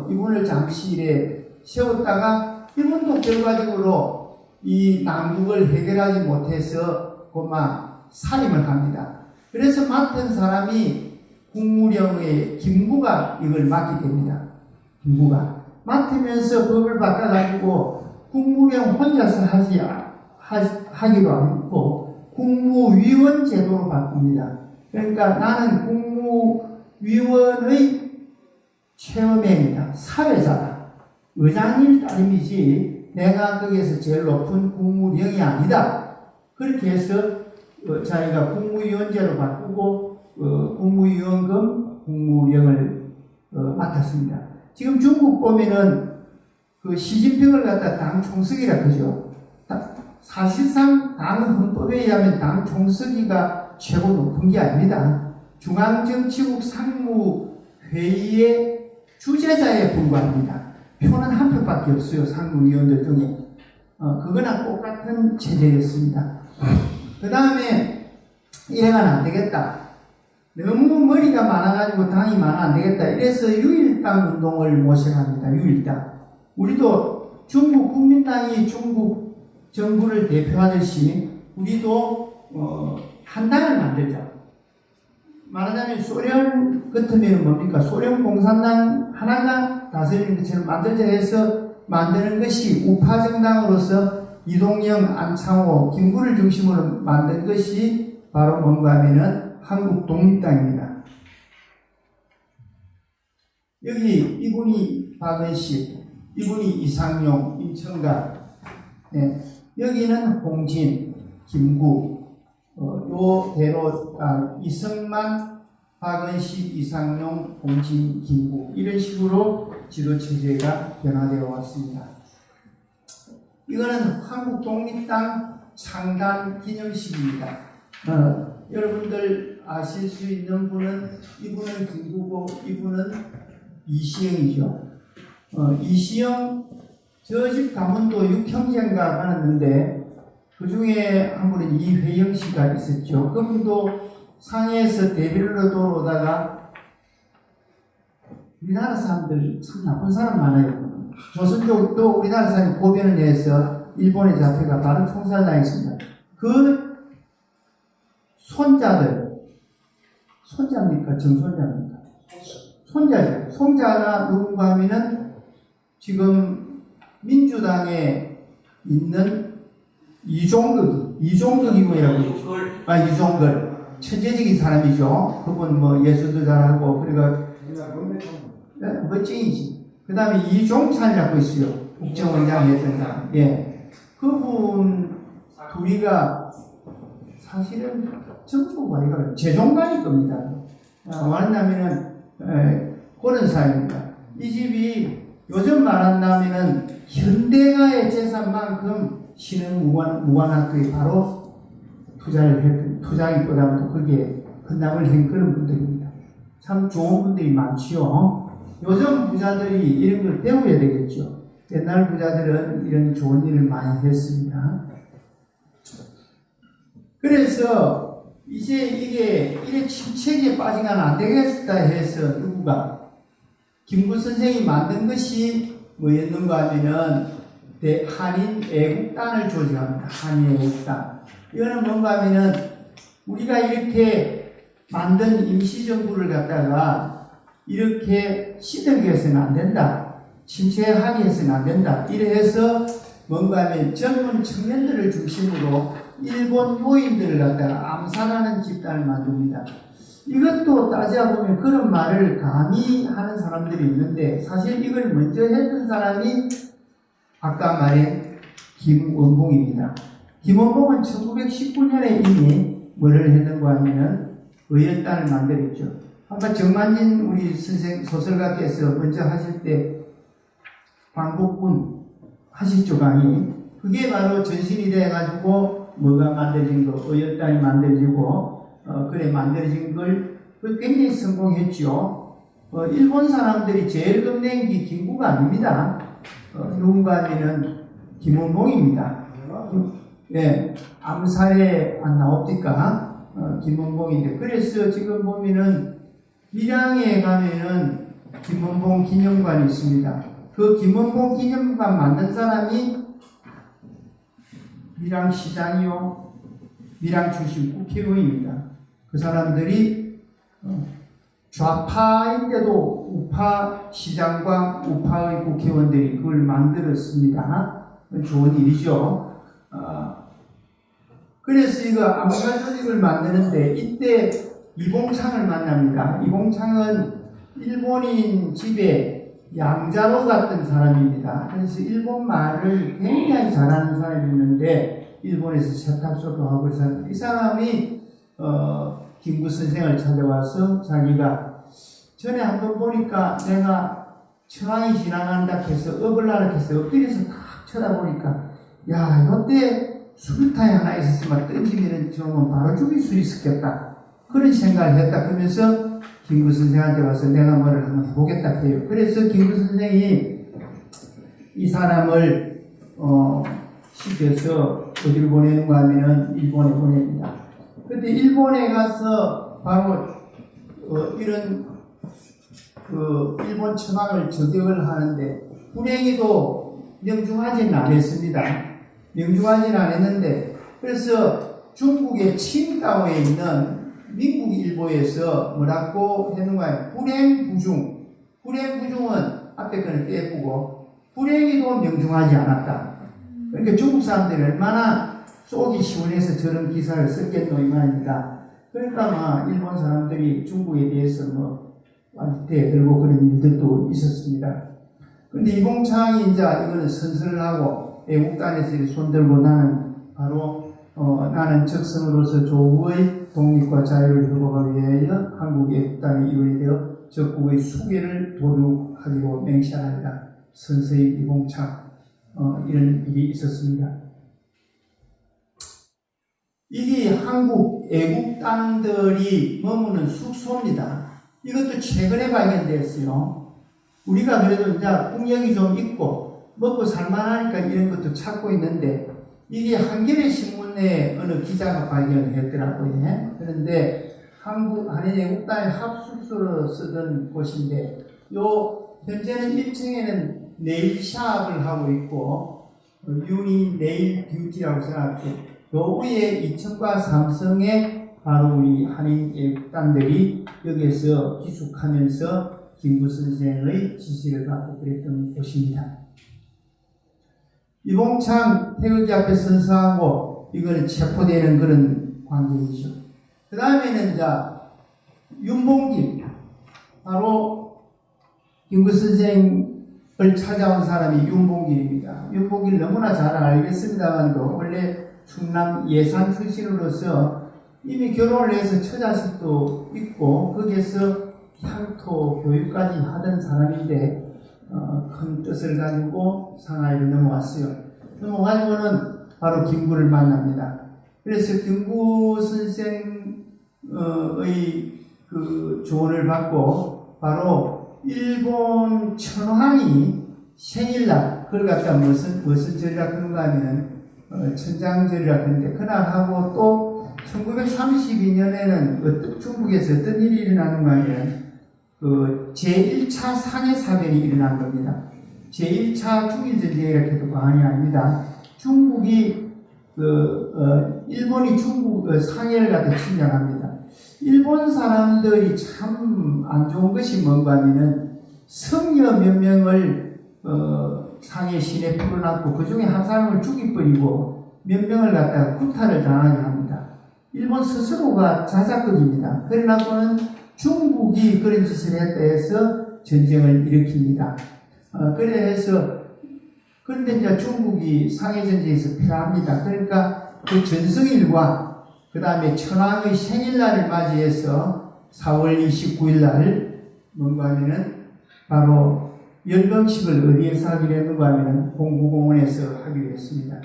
이분을 잠실에 세웠다가 이분도 결과적으로 이 난국을 해결하지 못해서 고마 살인을 합니다. 그래서 맡은 사람이 국무령의 김구가 이걸 맡게 됩니다. 김구가 맡으면서 법을 바꿔가지고 국무령 혼자서 하기로 하고 국무위원 제도로 바꿉니다. 그러니까 나는 국무위원의 최엄행이다. 사회자다. 의장일 따름이지 내가 거기에서 제일 높은 국무령이 아니다. 그렇게 해서 자기가 국무위원제로 바꾸고 국무위원금 국무령을 맡았습니다. 지금 중국 보면은 그 시진핑을 갖다 당 총석이라 그죠. 사실상 당 헌법에 의하면 당 총석이가 최고 높은 게 아닙니다. 중앙정치국 상무회의의 주재자에 불과합니다. 표는 한 표밖에 없어요. 상무위원들 중에. 그거나 똑같은 체제였습니다. 그 다음에 이래가는 안 되겠다. 너무 머리가 많아가지고 당이 많아 안 되겠다. 이래서 유일당 운동을 모색합니다. 유일당. 우리도 중국 국민당이 중국 정부를 대표하듯이 우리도 한 당을 만들자. 말하자면 소련 같으면 뭡니까? 소련 공산당 하나가 다스리는 것처럼 만들자 해서 만드는 것이 우파정당으로서 이동영, 안창호, 김구를 중심으로 만든 것이 바로 뭔가 하면은 한국 독립당입니다. 여기 이분이 박은식, 이분이 이상용, 임청각, 네. 여기는 홍진, 김구, 요 대로 이승만, 박은식, 이상용, 홍진, 김구 이런 식으로 지도체제가 변화되어 왔습니다. 이거는 한국 독립당 창단 기념식입니다. 여러분들 아실 수 있는 분은 이분은 김구고 이분은 이시영이죠. 이시영 저 집 가문도 6형제인가 많았는데 그 중에 한 분은 이회영 씨가 있었죠. 그분도 상해에서 데빌로도 오다가 우리나라 사람들 참 나쁜 사람 많아요. 조선족도 우리나라 사람이 고변을 해서 일본에 잡혀가 바로 총살당했습니다. 그 손자입니까? 정손자입니까? 손자죠. 손자가 누군가 하면은 지금 민주당에 있는 이종덕이고요. 이종걸. 천재적인 사람이죠. 그분 뭐 예술도 잘하고, 그러니까, 멋쟁이지. 그 다음에 이종찬이라고 있어요. 국정원장 했던 사람. 예. 그분 둘이가 사실은 정부가 재종관일 겁니다. 왜냐면은, 그런 사람입니다. 이 집이 요즘 말한다면은 현대가의 재산만큼 신흥 무관학교에 바로 투자기보다도 거기에 헌납을 한 그런 분들입니다. 참 좋은 분들이 많지요. 요즘 부자들이 이런 걸 배워야 되겠죠. 옛날 부자들은 이런 좋은 일을 많이 했습니다. 그래서 이제 이게 이래 침체기에 빠지면 안 되겠다 해서 누구가 김구 선생이 만든 것이 뭐였는가 하면은 한인 애국단을 조직합니다. 한인 애국단. 이거는 뭔가 하면은 우리가 이렇게 만든 임시정부를 갖다가 이렇게 시들게 해서는 안 된다. 침체하게 해서는 안 된다. 이래서 뭔가 하면 젊은 청년들을 중심으로 일본 노인들을 갖다가 암살하는 집단을 만듭니다. 이것도 따져보면 그런 말을 감히 하는 사람들이 있는데 사실 이걸 먼저 했던 사람이 아까 말한 김원봉입니다. 김원봉은 1919년에 이미 뭐를 했는가 하면은 의열단을 만들었죠. 아까 정만진 우리 선생 소설가께서 먼저 하실 때 광복군 하시죠 강의. 그게 바로 전신이 돼가지고 뭐가 만들어진 거, 의열단이 만들어지고 그래 만들어진 걸 굉장히 성공했죠. 일본 사람들이 제일 겁낸 게 김구가 아닙니다. 누군가 하면은 김원봉입니다. 예, 암살에 안 나옵니까? 김원봉인데 그래서 지금 보면은 밀양에 가면은 김원봉 기념관이 있습니다. 그 김원봉 기념관 만든 사람이 밀양시장이요, 밀양 출신 국회의원입니다. 그 사람들이 좌파인데도 우파 시장과 우파의 국회의원들이 그걸 만들었습니다. 좋은 일이죠. 그래서 이거 암살 조직을 만드는데 이때 이봉창을 만납니다. 이봉창은 일본인 집에 양자로 갔던 사람입니다. 그래서 일본 말을 굉장히 잘하는 사람이었는데 일본에서 세탁소도 하고 이 사람이 김구 선생을 찾아와서 자기가 전에 한번 보니까 내가 청항이 지나간다 해서 업을 하라 해서 엎드려서 딱 쳐다보니까 야 이때 수류탄이 하나 있었으면 던지면은 저놈은 바로 죽일 수 있었겠다 그런 생각을 했다. 그러면서 김구 선생한테 와서 내가 뭐를 한번 해보겠다 해요. 그래서 김구 선생이 이 사람을 시켜서 어디로 보내는가 하면은 일본에 보냅니다. 그런데 일본에 가서 바로 이런 일본 천황을 저격을 하는데 불행히도 명중하지는 않았습니다. 명중하지는 않았는데 그래서 중국의 칭다오에 있는 민국 일보에서 뭐라고 했는가요? 불행부중. 불행부중은 앞에 거는 떼쁘고 불행히도 명중하지 않았다. 그러니까 중국 사람들이 얼마나 속이 시원해서 저런 기사를 썼겠노 이 말입니다. 그러니까 일본 사람들이 중국에 대해서 완태 들고 그런 일들도 있었습니다. 근데 이봉창이 이제 이거는 선서를 하고 애국단에서 손들고 나는 바로 나는 적성으로서 조국의 독립과 자유를 회복하기 위하여 한국 애국단에 이루어야 되어 적국의 수계를 도륙하기로 맹세하리라. 선서의 이봉창. 이런 일이 있었습니다. 이게 한국 애국 땅들이 머무는 숙소입니다. 이것도 최근에 발견되었어요. 우리가 그래도 이제 국력이 좀 있고 먹고 살만하니까 이런 것도 찾고 있는데 이게 한겨레 신문에 어느 기자가 발견을 했더라고요. 그런데 한국 한인 애국단의 합숙소로 쓰던 곳인데 현재는 1층에는 네일샵을 하고 있고 유니 네일 뷰티라고 생각하고 요 위에 2층과 3층에 바로 우리 한인 애국단들이 여기에서 기숙하면서 김구 선생의 지시를 받고 그랬던 곳입니다. 이봉창 태극기 앞에 선서하고 이거는 체포되는 그런 광경이죠. 그 다음에는 이제 윤봉길, 바로 김구 선생을 찾아온 사람이 윤봉길입니다. 윤봉길 너무나 잘 알겠습니다만도 원래 충남 예산 출신으로서 이미 결혼을 해서 처자식도 있고 거기에서 향토 교육까지 하던 사람인데 큰 뜻을 가지고 상하이로 넘어왔어요. 넘어가지고는 바로 김구를 만납니다. 그래서 김구 선생의 그 조언을 받고 바로 일본 천황이 생일날 그걸 갖다 무슨 절이라 그런가 하면은 천장절이라 하는데 그날 하고 또 1932년에는 중국에서 어떤 일이 일어나는가 하면 그 제1차 상해사변이 일어난 겁니다. 제1차 중일전쟁이라 해도 과언이 아닙니다. 중국이 일본이 중국 상해를 갖다 침략합니다. 일본 사람들이 참 안 좋은 것이 뭔가 하면은 성녀 몇 명을 상해 시내에 풀어놨고 그 중에 한 사람을 죽이버리고 몇 명을 갖다가 구타를 당하게 합니다. 일본 스스로가 자작극입니다. 그래놓고는 중국이 그런 짓을 했다 해서 전쟁을 일으킵니다. 그런데 이제 중국이 상해전쟁에서 패합니다. 그러니까 그 전승일과 그 다음에 천황의 생일날을 맞이해서 4월 29일 날 뭔가 하면은 바로 열병식을 어디에서 하기로 했는가 하면 공구공원에서 하기로 했습니다.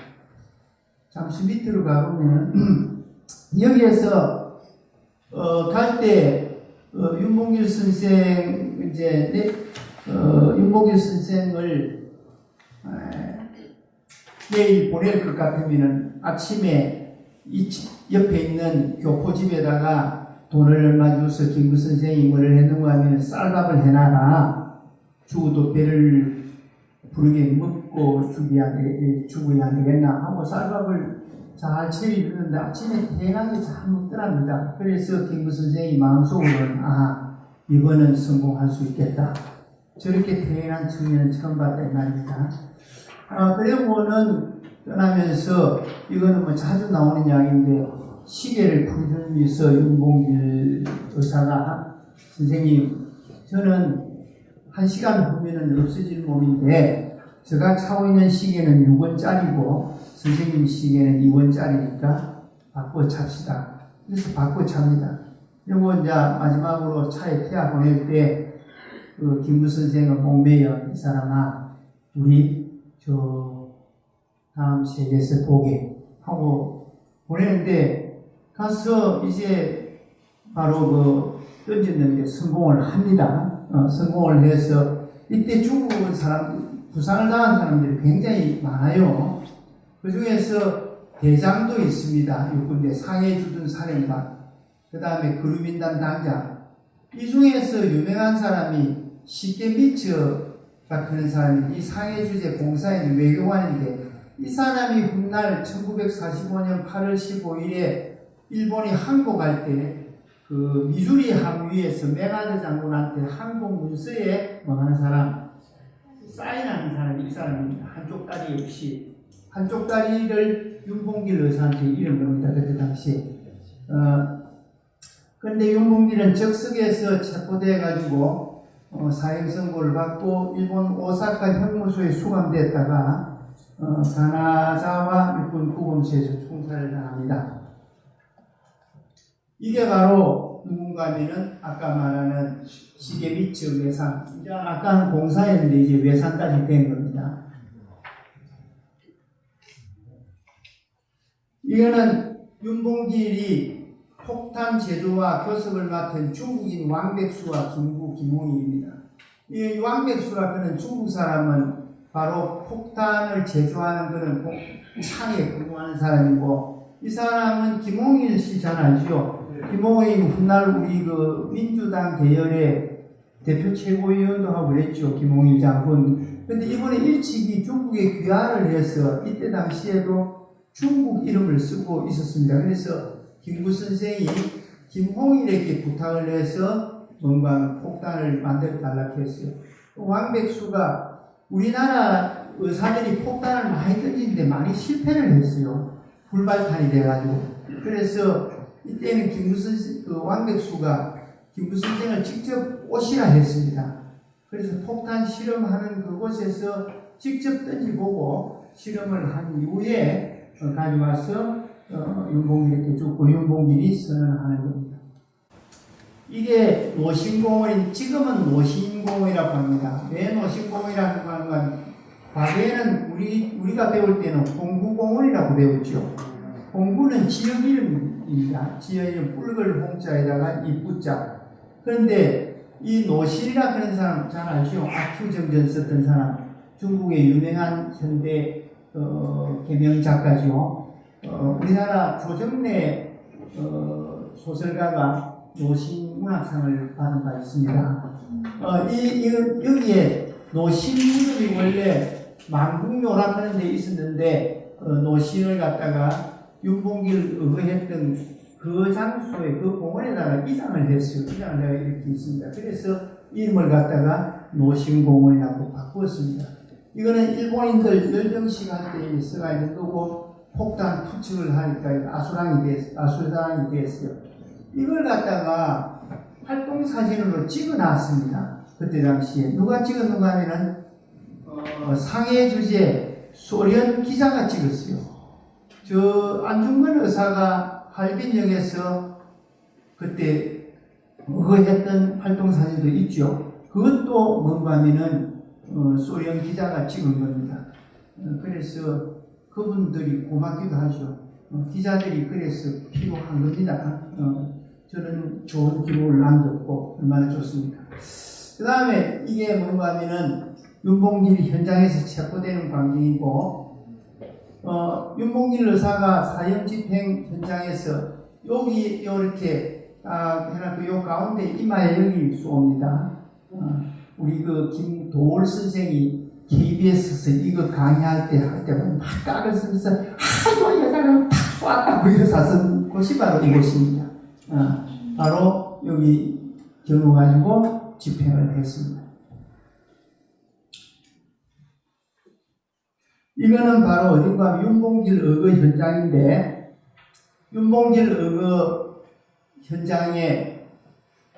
잠시 밑으로 가보면 여기에서 갈 때 윤봉길 선생 윤봉길 선생을 내일 보낼 것 같으면 아침에 옆에 있는 교포집에다가 돈을 얼마 줘서 김구 선생이 뭐를 했는가 하면 쌀밥을 해놔라. 죽어도 배를 부르게 먹고 죽어야 안 되겠나 하고 쌀밥을 잘 채워주는데 아침에 태어나게 잘 먹더랍니다. 그래서 김구 선생이 마음속으로는 이거는 성공할 수 있겠다. 저렇게 태어난 청년은 처음 봤다 이 말입니다. 그리고는 떠나면서 이거는 뭐 자주 나오는 이야기인데 시계를 풀면서 윤봉길 의사가 선생님 저는 1시간 후면은 없어질 몸인데 제가 차고 있는 시계는 6원짜리고 선생님 시계는 2원짜리니까 바꿔 찹시다. 그래서 바꿔 찹니다. 그리고 이제 마지막으로 차에 태워 보낼 때 그 김구 선생은 목매여 이 사람아 우리 다음 세계에서 보게 하고 보내는데 가서 이제 바로 던졌는데 성공을 합니다. 성공을 해서 이때 중국은 부상을 당한 사람들이 굉장히 많아요. 그 중에서 대장도 있습니다. 육군대 상해주둔 사령관, 그 다음에 그루민단 단장. 이 중에서 유명한 사람이 시게미츠가 그런 사람이 이 상해주재 공사에 있는 외교관인데 이 사람이 훗날 1945년 8월 15일에 일본이 항복할 때 그 미주리 항위에서 메가드 장군한테 항복 문서에 하는 사람 사인하는 사람이 이 사람입니다. 한쪽 다리 없이 한쪽 다리를 윤봉길 의사한테 잃은 겁니다. 그때 당시에. 그런데 윤봉길은 적석에서 체포돼 가지고 사형 선고를 받고 일본 오사카 형무소에 수감됐다가 가나자와 육군 구검소에서 총살을 당합니다. 이게 바로 누군가 하면은 아까 말하는 시게미츠 외상. 이제 아까는 공사였는데 이제 외상까지 된 겁니다. 이거는 윤봉길이 폭탄 제조와 교섭을 맡은 중국인 왕백수와 중국 김홍일입니다. 이 왕백수라 그는 중국 사람은 바로 폭탄을 제조하는 그런 창에 근무하는 사람이고, 이 사람은 김홍일 씨 잘 알죠? 김홍일 훗날 우리 그 민주당 계열의 대표 최고위원도 하고 그랬죠, 김홍일 장군. 근데 이번에 일찍이 중국에 귀화를 해서 이때 당시에도 중국 이름을 쓰고 있었습니다. 그래서 김구 선생이 김홍일에게 부탁을 해서 뭔가 폭탄을 만들어 달라고 했어요. 왕백수가 우리나라 의사들이 폭탄을 많이 던지는데 많이 실패를 했어요. 불발탄이 돼가지고. 그래서 이때는 김구 선생, 왕백수가 김구 선생을 직접 오시라 했습니다. 그래서 폭탄 실험하는 그곳에서 직접 던지보고 실험을 한 이후에 가져와서 윤봉길에게 주고 윤봉길이 선언하는 겁니다. 이게 노신공원인, 지금은 노신공원이라고 합니다. 왜 노신공원이라고 하는 건, 과거에는 우리가 배울 때는 홍구공원이라고 배웠죠. 홍구는 지역 이름입니다. 지역 이름 뿔글 홍자에다가 이 뿌자. 그런데 이 노신이라 그런 사람 잘 아시죠? 아큐정전 썼던 사람, 중국의 유명한 현대 개명 작가죠. 우리나라 조정래 소설가가 노신 문학상을 받은 바 있습니다. 여기에 노신 무덤이 원래 만국묘라고 하는 데 있었는데, 노신을 갖다가 윤봉길 의거했던 그 장소에, 그 공원에다가 이장을 했어요. 이장을 내가 이렇게 있습니다. 그래서 이름을 갖다가 노신공원이라고 바꾸었습니다. 이거는 일본인들 열병식 할 때 써가 있는 거고, 폭탄 투척을 하니까 아수랑이 됐어요. 이걸 갖다가 활동 사진으로 찍어 놨습니다. 그때 당시에. 누가 찍었는가 하면은, 상해 주재 소련 기자가 찍었어요. 저 안중근 의사가 할빈역에서 그때 그거 했던 활동 사진도 있죠. 그것도 뭔가 하면은, 소련 기자가 찍은 겁니다. 그래서 그분들이 고맙기도 하죠. 기자들이 그래서 필요한 겁니다. 저는 좋은 기록을 남겼고 얼마나 좋습니까? 그 다음에 이게 뭔가 하면은 윤봉길이 현장에서 체포되는 광경이고, 윤봉길 의사가 사형 집행 현장에서 여기 이렇게 해놨고, 요 가운데 이마에 여기 쏘입니다. 우리 그 김도월 선생이 KBS에서 이거 강의할 때 막 깍을 쓰면서 이 여자가 탁 쏘았다고 이래서 쓴 곳이 바로 이곳입니다. 바로 여기 겨누가지고 집행을 했습니다. 이거는 바로 어딘가 윤봉길 의거 현장인데, 윤봉길 의거 현장에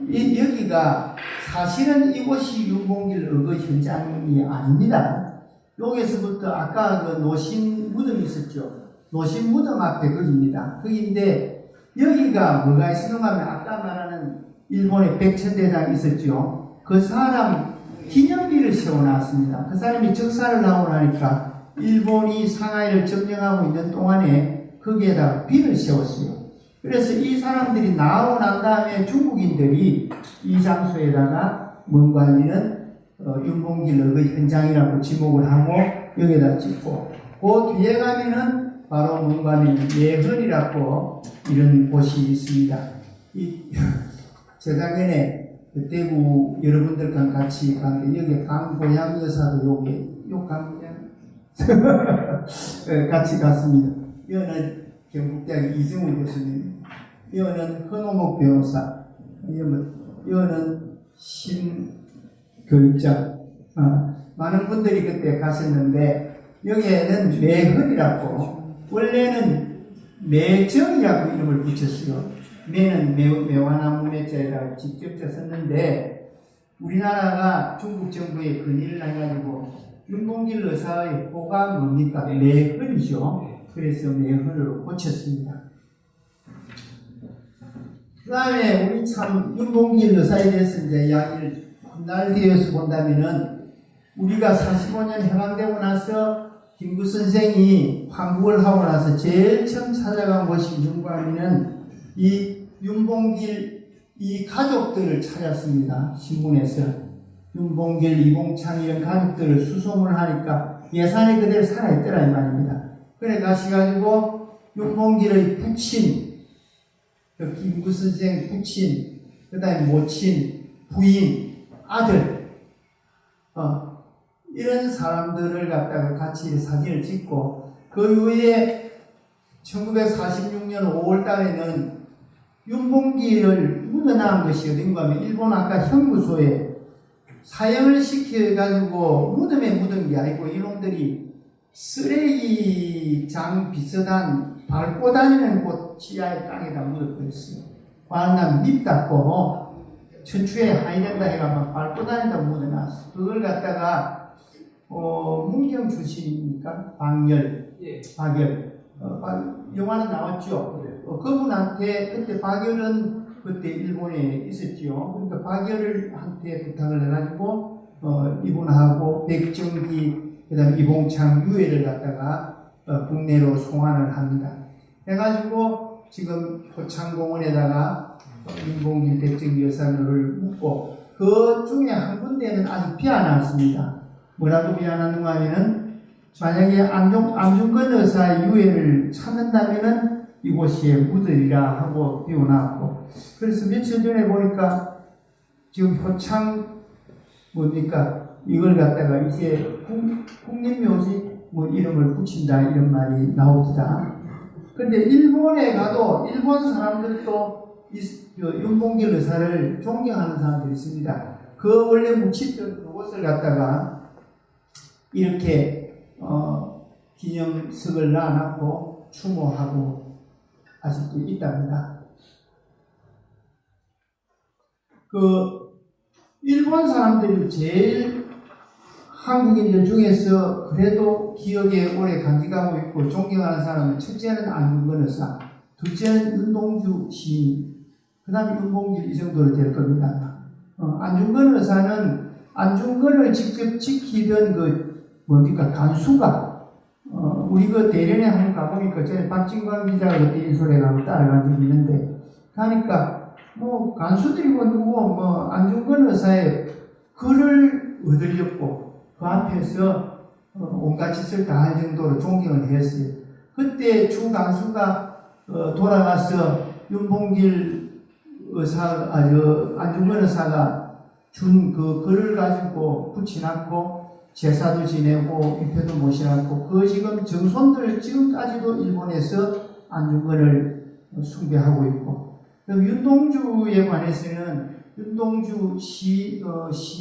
여기가 사실은 이곳이 윤봉길 의거 현장이 아닙니다. 여기서부터 아까 그 노신 무덤이 있었죠. 노신 무덤 앞에 거기입니다. 거기인데, 여기가 뭐가 있었는가 하면 아까 말하는 일본의 백천대장 있었죠. 그 사람 기념비를 세워놨습니다. 그 사람이 적사를 하고 나니까 일본이 상하이를 점령하고 있는 동안에 거기에다가 비를 세웠어요. 그래서 이 사람들이 나오고 난 다음에 중국인들이 이 장소에다가 뭔가 하면은 윤봉길 의거 현장이라고 지목을 하고 여기다 찍고, 그 뒤에 가면은 바로 뭔가 하면 예헌이라고 이런 곳이 있습니다. 재작년에 대구 여러분들과 같이 갔는데, 여기 강보양 여사도 요 강보양 같이 갔습니다. 여는 경북대학 이승우 교수님, 여는 헌호목 변호사, 여는 신교육자, 많은 분들이 그때 가셨는데, 여기에는 매헌이라고, 원래는 매정이라고 이름을 붙였어요. 매는 매화나무 매자에다가 직접 썼는데, 우리나라가 중국 정부에 건의를 해가지고 윤봉길 의사의 호가 뭡니까? 매헌이죠. 그래서 매헌으로 고쳤습니다. 그 다음에 우리 참 윤봉길 의사에 대해서 이제 이야기를 훗날 뒤에서 본다면은, 우리가 45년 해방되고 나서 김구 선생이 환국을 하고 나서 제일 처음 찾아간 곳이 누군가 하면은 이 윤봉길 이 가족들을 찾았습니다. 신문에서 윤봉길, 이봉창 이런 가족들을 수소문을 하니까 예산이 그대로 살아있더라 이 말입니다. 그래 가셔가지고 윤봉길의 부친, 김구 선생 부친, 그 다음에 모친, 부인, 아들 이런 사람들을 갖다가 같이 사진을 찍고 그 후에 1946년 5월 달에는 윤봉길을 묻어나은 것이 어딘가 하면 일본 아까 형무소에 사형을 시켜가지고 무덤에 묻은 게 아니고 이놈들이 쓰레기장 비슷한 밟고 다니는 곳 지하의 땅에다 묻어버렸어요. 관남 밑 닦고 천추에 하이된다 해가 막 밟고 다니다 묻어놨어. 그걸 갖다가 문경 출신입니까? 박열, 영화는 나왔죠. 그분한테 그때 박열은 그때 일본에 있었죠. 그러니까 박열한테 부탁을 해가지고 이분하고 백정기 그다음에 이봉창 유해를 갖다가 국내로 송환을 합니다. 해가지고 지금 포창공원에다가 윤봉길 백정기 여사를 묻고 그 중에 한 군데는 아직 비워놨습니다. 뭐라고 비워놨는가 하면은 만약에 안중근 의사의 유해를 찾는다면은 이곳에 묻으리라 하고 비워놨고 그래서 며칠 전에 보니까 지금 효창 뭡니까 이걸 갖다가 이제 국립묘지 뭐 이름을 붙인다 이런 말이 나옵니다. 그런데 일본에 가도 일본 사람들도 윤봉길 의사를 존경하는 사람들이 있습니다. 그 원래 묻히던 그곳을 갖다가 이렇게 기념석을 놔놨고 추모하고 아직도 있답니다. 일본 사람들이 제일 한국인들 중에서 그래도 기억에 오래 간직하고 있고 존경하는 사람은 첫째는 안중근 의사, 둘째는 윤동주 시인, 그 다음에 윤봉길 이 정도로 될 겁니다. 안중근 의사는 안중근을 직접 지키던 뭡니까 간수가 우리 대련에 한번 가보니까 전에 박진광 기자가 그때 인솔에 가고 따라간 적이 있는데 가니까 간수들이 누구 안중근 의사의 글을 얻으려고 그 앞에서 온갖 짓을 다 할 정도로 존경을 했어요. 그때 주 간수가 돌아가서 윤봉길 의사, 안중근 의사가 준 그 글을 가지고 붙여놨고 제사도 지내고 입회도 모셔놨고 그 지금 정손들 지금까지도 일본에서 안중근을 숭배하고 있고 그럼 윤동주에 관해서는 윤동주 시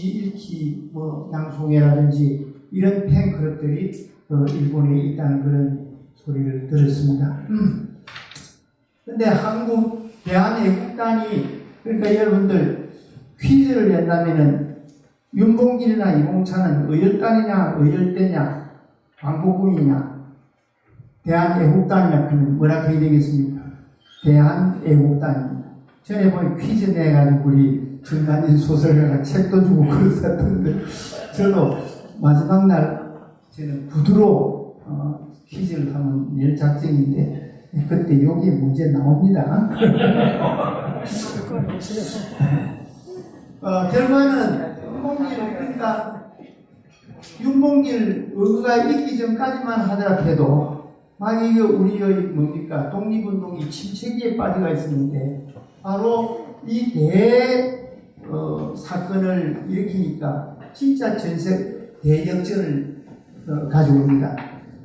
읽기 양송회라든지 이런 팬클럽들이 일본에 있다는 그런 소리를 들었습니다. 근데 한국 대한애국단이 그러니까 여러분들 퀴즈를 낸다면은 윤봉길이나 이봉찬은 의열단이냐 의열대냐 광복군이냐 대한애국단이냐 그러면 뭐라 해야 되겠습니까? 대한애국단입니다. 전에 보니 퀴즈 내가지고 우리 정만인 소설가가 책도 주고 그랬었는데 저도 마지막 날 저는 구두로 퀴즈를 하면 낼 작정인데 그때 여기에 문제 나옵니다. 결과는 윤봉길 의거가 있기 전까지만 하더라도 막 이게 우리의 뭡니까 독립운동이 침체기에 빠져가 있었는데 바로 이 사건을 일으키니까 진짜 대역전을 가져옵니다.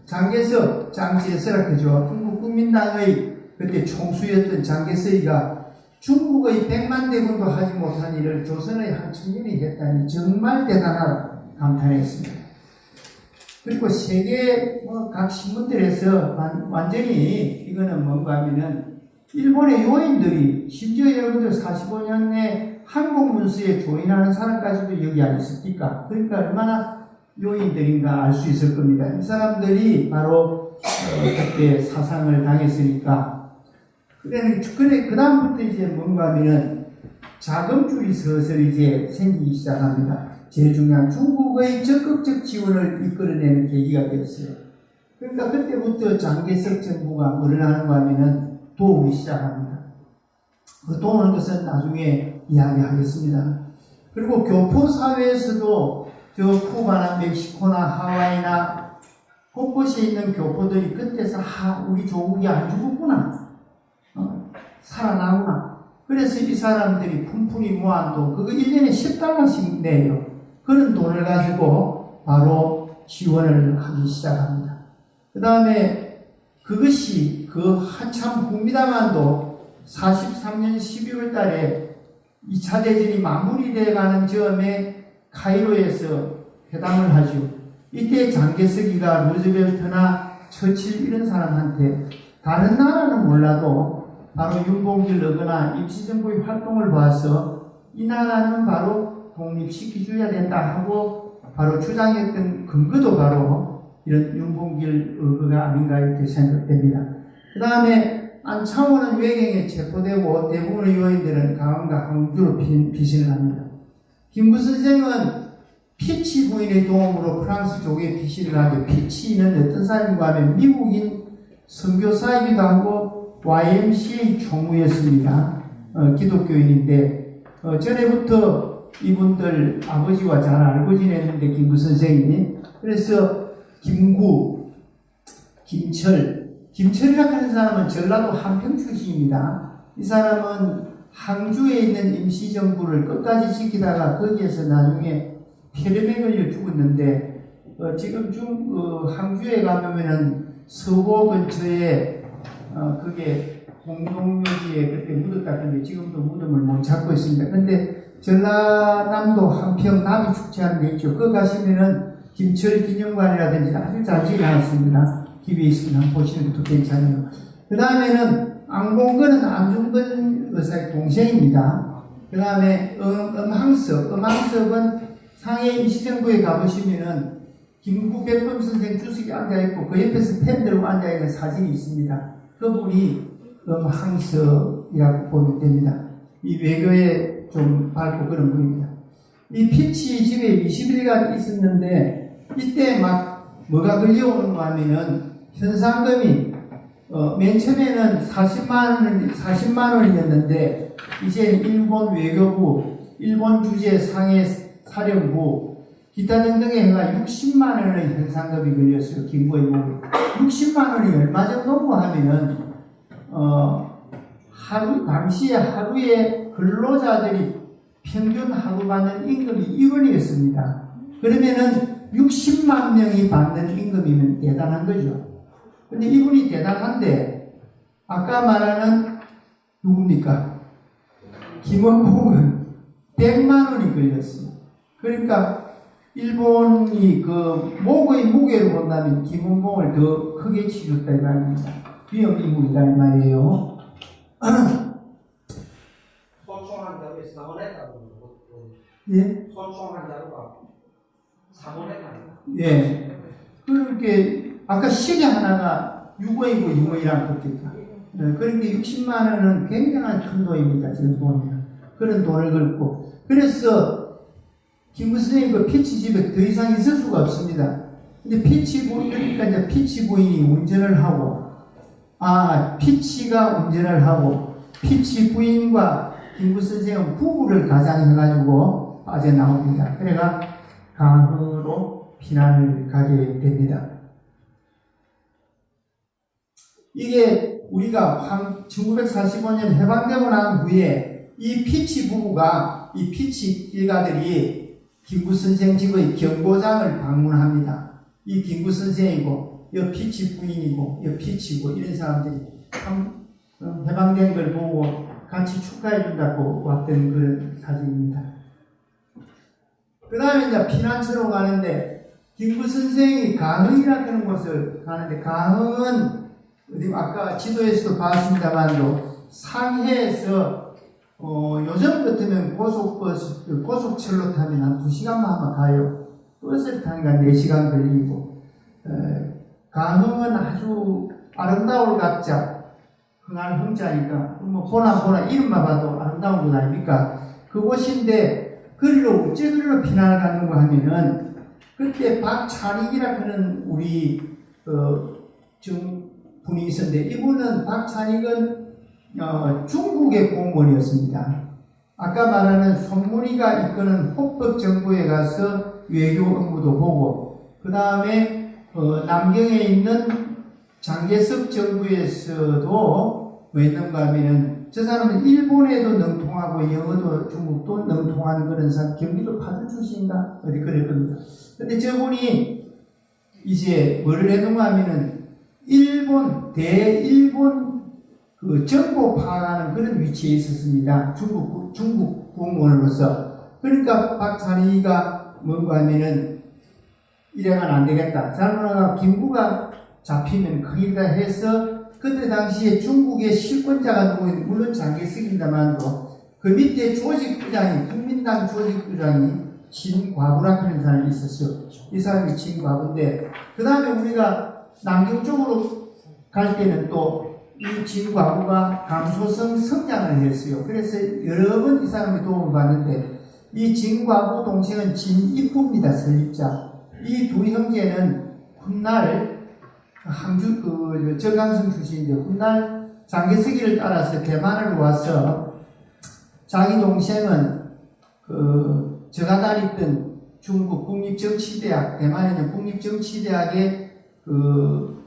장개석, 장제서라 그죠. 중국 국민당의 그때 총수였던 장개석이가 중국의 100만 대군도 하지 못한 일을 조선의 한 청년이 했다니 정말 대단하다 감탄했습니다. 그리고 세계 각 신문들에서 완전히 이거는 뭔가 하면은 일본의 요인들이 심지어 여러분들 45년에 한국 문서에 조인하는 사람까지도 여기 안 있습니까? 그러니까 얼마나 요인들인가 알 수 있을 겁니다. 이 사람들이 바로 그때 사상을 당했으니까 그래, 그 다음부터 이제 뭔가 하면은 자금줄이 슬슬 이제 생기기 시작합니다. 제일 중요한 중국의 적극적 지원을 이끌어내는 계기가 되었어요. 그러니까 그때부터 장개석 정부가 뭐를 하는가 하면은 도우기 시작합니다. 그 도우는 것은 나중에 이야기하겠습니다. 그리고 교포 사회에서도 저 쿠바나 멕시코나 하와이나 곳곳에 있는 교포들이 그때서 우리 조국이 안 죽었구나, 살아나구나. 그래서 이 사람들이 품풀이 모아둔 돈, 그거 1년에 10달러씩 내요. 그런 돈을 가지고 바로 지원을 하기 시작합니다. 그 다음에 그것이 그 한참 국민당한도 43년 12월 달에 2차 대전이 마무리되어 가는 즈음에 카이로에서 회담을 하죠. 이때 장개석이가 루즈벨트나 처칠 이런 사람한테 다른 나라는 몰라도 바로 윤봉길 어거나 임시정부의 활동을 봐서 이 나라는 바로 독립시켜줘야 된다 하고 바로 주장했던 근거도 바로 이런 윤봉길 어거가 아닌가 이렇게 생각됩니다. 그 다음에 안창호는 외경에 체포되고 대부분의 요인들은 강원과 항주로 피신을 합니다. 김구 선생은 피치 부인의 도움으로 프랑스 쪽에 피신을 하죠. 피치는 어떤 사람인가 하면 미국인 선교사이기도 하고 YMCA 총무였습니다. 기독교인인데 전에부터 이분들 아버지와 잘 알고 지냈는데 김구 선생이 그래서 김구, 김철이라고 하는 사람은 전라도 한평 출신입니다. 이 사람은 항주에 있는 임시정부를 끝까지 지키다가 거기에서 나중에 폐렴에 걸려 죽었는데 지금 항주에 가보면은 서호 근처에 그게 공동묘지에 그때 묻었다던데 지금도 무덤을 못 찾고 있습니다. 근데 전라남도 한평 나비 축제하는 데 있죠. 거기 가시면은 김철 기념관이라든지 아주 잘 지어놨습니다. 기회에 있으면 한번 보시는 것도 괜찮아요. 그 다음에는 안공근은 안중근 의사의 동생입니다. 그 다음에 음항석은 상해 임시정부에 가보시면은 김구 백범 선생 주석이 앉아있고 그 옆에서 펜 들고 앉아있는 사진이 있습니다. 그분이 음항석이라고 보면 됩니다. 이 외교에 좀 밝고 그런 분입니다. 이 피치 집에 20일간 있었는데 이때 막 뭐가 걸려오는가 하면은 현상금이 맨 처음에는 40만 원이었는데 이제 일본 외교부, 일본 주재 상해 사령부 기타 등등에 해가 60만 원의 현상금이 걸렸어요. 김구의 몸에 60만 원이 얼마 정도고 하면은 당시에 하루에 근로자들이 평균 하루 받는 임금이 1원이었습니다. 그러면은 60만 명이 받는 임금이면 대단한 거죠. 근데 이분이 대단한데 아까 말하는 누굽니까? 김원봉은 100만 원이 걸렸어요. 그러니까 일본이 그 목의 무게로 본다면 김원봉을 더 크게 치줬다 이 말입니다. 위험인물이다 이 말이에요. 소총한다고 3원했다고. 예? 소총한다고 3원했다고. 예. 그렇게 아까 시계 하나가 6원이고 2원이랑 그렇겠다. 그러니까 60만 원은 굉장한 큰 돈입니다. 지금 보면 그런 돈을 걸고 그래서 김구 선생님 그 피치 집에 더 이상 있을 수가 없습니다. 근데 피치 부인 그러니까 이제 피치 부인이 운전을 하고 피치가 운전을 하고 피치 부인과 김구 선생은 부부를 가장해가지고 빠져나옵니다. 그래가 강으로 피난을 가게 됩니다. 이게 우리가 1945년 해방되고 난 후에 이 피치 부부가 이 피치 일가들이 김구 선생 집의 경보장을 방문합니다. 이 김구 선생이고 이 피치 부인이고 이 피치고 이런 사람들이 해방된 걸 보고 같이 축하해 준다고 왔던 그런 사진입니다. 그 다음에 이제 피난처로 가는데 김구 선생이 가흥이라는 곳을 가는데 가흥은 아까 지도에서도 봤습니다만도 상해에서 요즘 같으면 고속철로 타면 한 2시간만 하면 가요. 버스를 타니까 4시간 걸리고 가흥은 아주 아름다울 각자 흥할 흥자니까 뭐 보나 이름만 봐도 아름다운 곳 아닙니까? 그곳인데 거리로 어째 거리로 피난을 가는가 하면은 그때 박찬익이라 하는 우리 분이 있었는데 이분은 박찬익은 중국의 공무원이었습니다. 아까 말하는 손문희가 이끄는 호법 정부에 가서 외교 업무도 보고 그 다음에 남경에 있는 장개석 정부에서도 왜 했는가 하면은 저 사람은 일본에도 능통하고 영어도 중국도 능통하는 그런 사람, 경기도 파주 출신인가 어디 그럴 겁니다. 근데 저분이 이제 뭐를 했는가 하면은 대일본 그 정보 파악하는 그런 위치에 있었습니다. 중국 공무원으로서. 그러니까 박찬희가 뭔가 하면은 이래가면 안 되겠다. 잘못하다가 김구가 잡히면 큰일이다 해서 그때 당시에 중국의 실권자가 누구인 물론 장개석입니다만도 그 밑에 조직부장이 국민당 조직부장이 진과부라 하는 사람이 있었어요. 이 사람이 진과부인데 그 다음에 우리가 남경 쪽으로 갈 때는 또 이 진과부가 감소성 성장을 했어요. 그래서 여러 번 이 사람이 도움을 받는데 이 진과부 동생은 진입부입니다. 설립자. 이 두 형제는 훗날 저강성 출신인데 훗날 장개석이를 따라서 대만을 와서 자기 동생은 저가 다녔던 중국 국립정치대학, 대만에 있는 국립정치대학의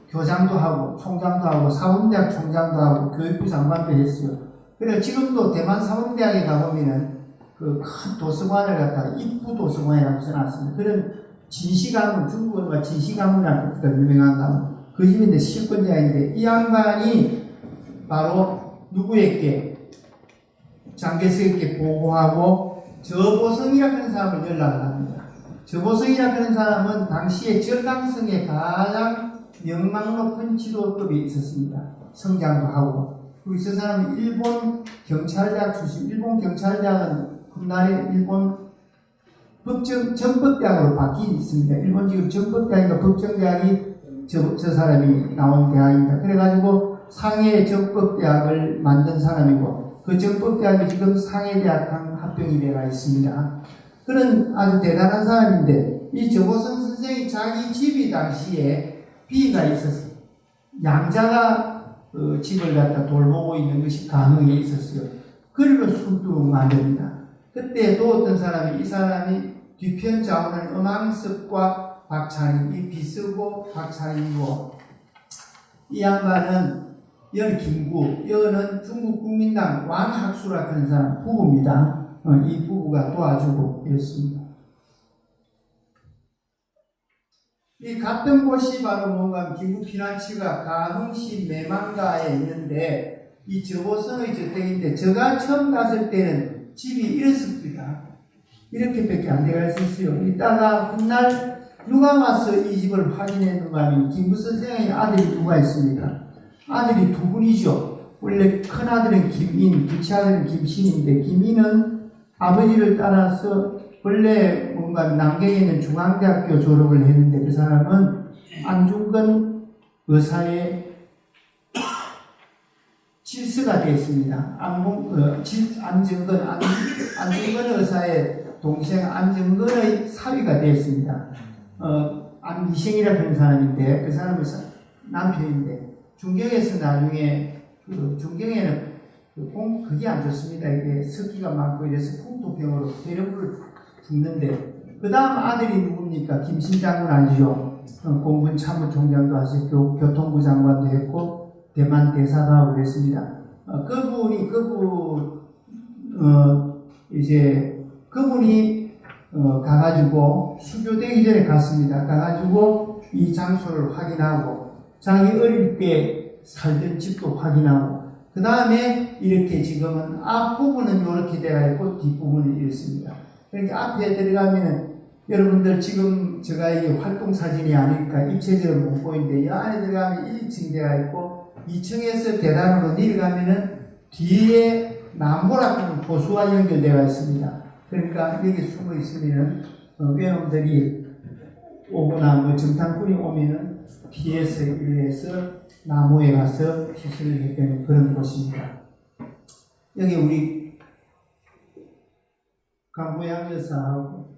교장도 하고 총장도 하고 사범대학 총장도 하고 교육부 장관도 했어요. 그래서 지금도 대만 사범대학에 가보면은 그 큰 도서관을 갖다가 입구 도서관이라고 써놨습니다. 그런 진시가문, 중국어가 진시가문이라고 유명한 가문. 그 집인데 실권자인데 이 양반이 바로 누구에게 장개석에게 보고하고 저보성이라고 하는 사람을 연락을 합니다. 저보성이라고 하는 사람은 당시에 저강성에 가장 명망 높은 지도급이 있었습니다. 성장도 하고. 그리고 이 사람은 일본 경찰대학 출신, 일본 경찰대학은 훗날에 일본 전법대학으로 바뀌어 있습니다. 일본 지금 전법대학인가 법정대학이 저 사람이 나온 대학입니다. 그래가지고 상해 전법대학을 만든 사람이고 그 전법대학이 지금 상해대학랑 합병이 되어 있습니다. 그런 아주 대단한 사람인데 이 저보성 선생이 자기 집이 당시에 비가 있었어요. 양자가 집을 갖다 돌보고 있는 것이 가능에 있었어요. 그리고 순둥 안 됩니다. 그때 또 어떤 사람이 이 사람이 뒤편 자원은 음항섭과 박찬희, 이 비쓰고 박찬희고 이 양반은 연 김구, 여는 중국 국민당 왕학수라 하는 사람 부부입니다. 이 부부가 도와주고 이랬습니다. 이 갔던 곳이 바로 뭔가 김구 피난처가 가흥시 매만가에 있는데 이 저보성의 저택인데 제가 처음 갔을 때는 집이 이렇습니다. 이렇게밖에 안 돼가 있었어요. 이따가 훗날 누가 와서 이 집을 확인했는가 하면 김구 선생의 아들이 누가 있습니까? 아들이 두 분이죠. 원래 큰 아들은 김인, 둘째 아들은 김신인데 김인은 아버지를 따라서 원래 뭔가 남경에 있는 중앙대학교 졸업을 했는데 그 사람은 안중근 의사의 질서가 되었습니다. 안중근 의사의 동생 안중근의 사위가 되었습니다. 안미생이라고 하는 사람인데 그 사람은 남편인데 중경에서 나중에 중경에는 그게 안 좋습니다. 이게 습기가 많고 이래서 풍토병으로 폐렴으로 죽는데 그 다음 아들이 누굽니까? 김신 장군 아니죠? 공군 참모총장도 하셨고 교통부 장관도 했고 대만 대사도 하고 그랬습니다. 그분이 가가지고 수교되기 전에 갔습니다. 가가지고 이 장소를 확인하고 자기 어릴 때 살던 집도 확인하고 그 다음에 이렇게 지금은 앞부분은 이렇게 되어 있고 뒷부분은 이렇습니다. 그러니까 앞에 들어가면 여러분들 지금 제가 이게 활동 사진이 아니니까 입체적으로 못 보이는데 이 안에 들어가면 1층 되어 있고 2층에서 계단으로 내려가면은 뒤에 남보라는 보수와 연결되어 있습니다. 그러니까 여기 숨어 있으면은 외놈들이 오거나 뭐 정탐꾼이 오면은 피해서 일해서 나무에 가서 시술을 했다는 그런 곳입니다. 여기 우리 강보양 여사하고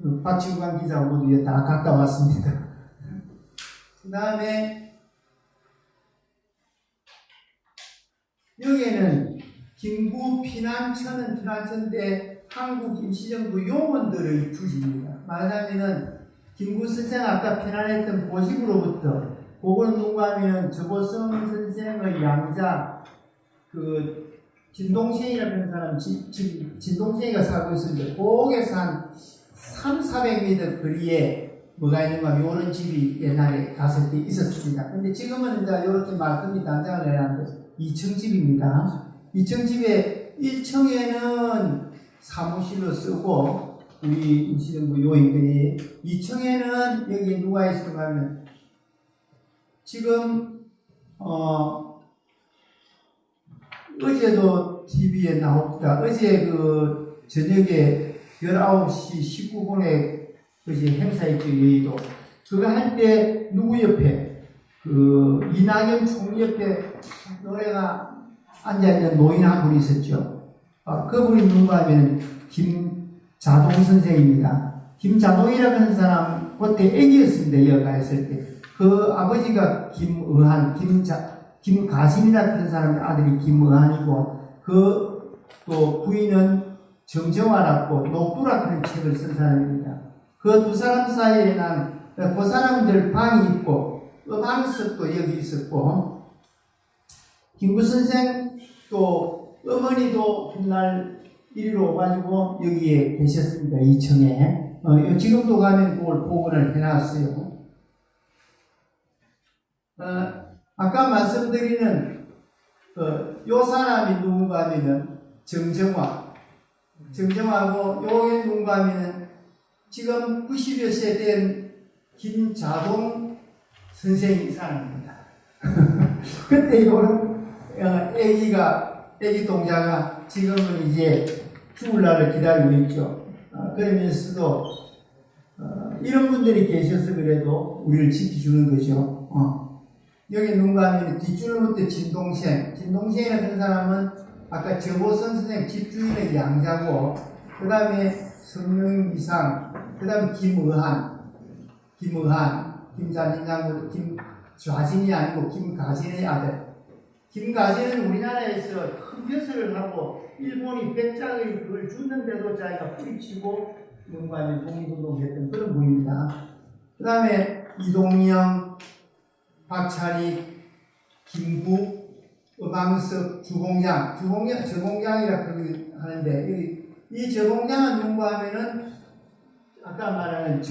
또 박진관 기자하고 모두 다 갔다 왔습니다. 그 다음에 여기에는 김구 피난처는 피난처인데 한국 임시정부 용언들의 주집니다. 말하자면은 김구 선생 아까 피난했던 고식으로부터 그거는 누가 하면 저보성 선생의 양자 그 진동생이라는 사람 진동생이가 살고 있었는데 거기에서 한 300~400m 거리에 뭐가 있는가 하면 이런 집이 옛날에 갔을 때 있었습니다. 근데 지금은 이제 이렇게 말끔히 단장을 해놨는데 2층 집입니다. 2층 집에 1층에는 사무실로 쓰고 우리 임시정부 요인들이 2층에는 여기 누가 있을까 하면 지금 어제도 TV에 나옵니다. 어제 그 저녁에 19시 19분에 그지 행사 있죠, 여의도. 그거 할 때 누구 옆에 그 이낙연 총리 옆에 노래가 앉아있는 노인 한 분이 있었죠. 그분이 누가 하면 김자동 선생입니다. 김자동이라는 사람 그때 애기였습니다. 여가 했을 때. 그 아버지가 김의한, 김가진이라는 그런 사람의 아들이 김의한이고 그 또 부인은 정정화라고 녹두라 그런 책을 쓴 사람입니다. 그 두 사람 사이에 난 그 사람들 방이 있고 음악석도 여기 있었고 김구 선생 또 어머니도 훗날 이리로 오가지고 여기에 계셨습니다. 2층에 지금도 가면 그걸 복원을 해놨어요. 아까 말씀드리는 요 사람이 누군가 하면은 정정화고 요게 누군가 하면은 지금 90여 세 된 김자동 선생이 사람입니다. 그때 이거는 애기 동자가 지금은 이제 죽을 날을 기다리고 있죠. 그러면서도 이런 분들이 계셔서 그래도 우리를 지켜주는 거죠. 여기 누군가 하면 뒷줄부터 진동생이라는 사람은 아까 저보선 선생님 집주인의 양자고 그 다음에 성명이상 그 다음에 김자진 장군 김좌진이 아니고 김가진의 아들. 김가진은 우리나라에서 큰 벼슬을 하고 일본이 백작의 그걸 줬는데도 자기가 뿌리치고 누군가 하면 독립운동했던 그런 분입니다. 그 다음에 이동영 박찬익, 김구, 음왕석, 저공장이라 그러기 하는데, 이 저공장은 누가 하면은, 아까 말하는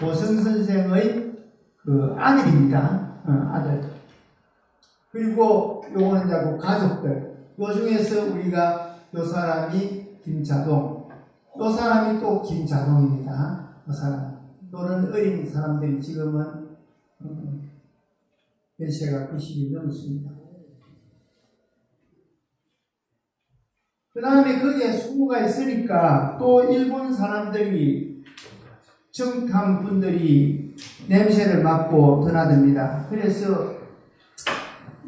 보성 선생의 그 아들입니다. 아들. 그리고 요거는 이제 그 가족들. 요 중에서 우리가 요 사람이 김자동, 요 사람이 또 김자동입니다. 요 사람. 또는 어린 사람들이 지금은, 연세가 90이 넘었습니다. 그 다음에 거기에 숙무가 있으니까 또 일본 사람들이 정탐 분들이 냄새를 맡고 드나듭니다. 그래서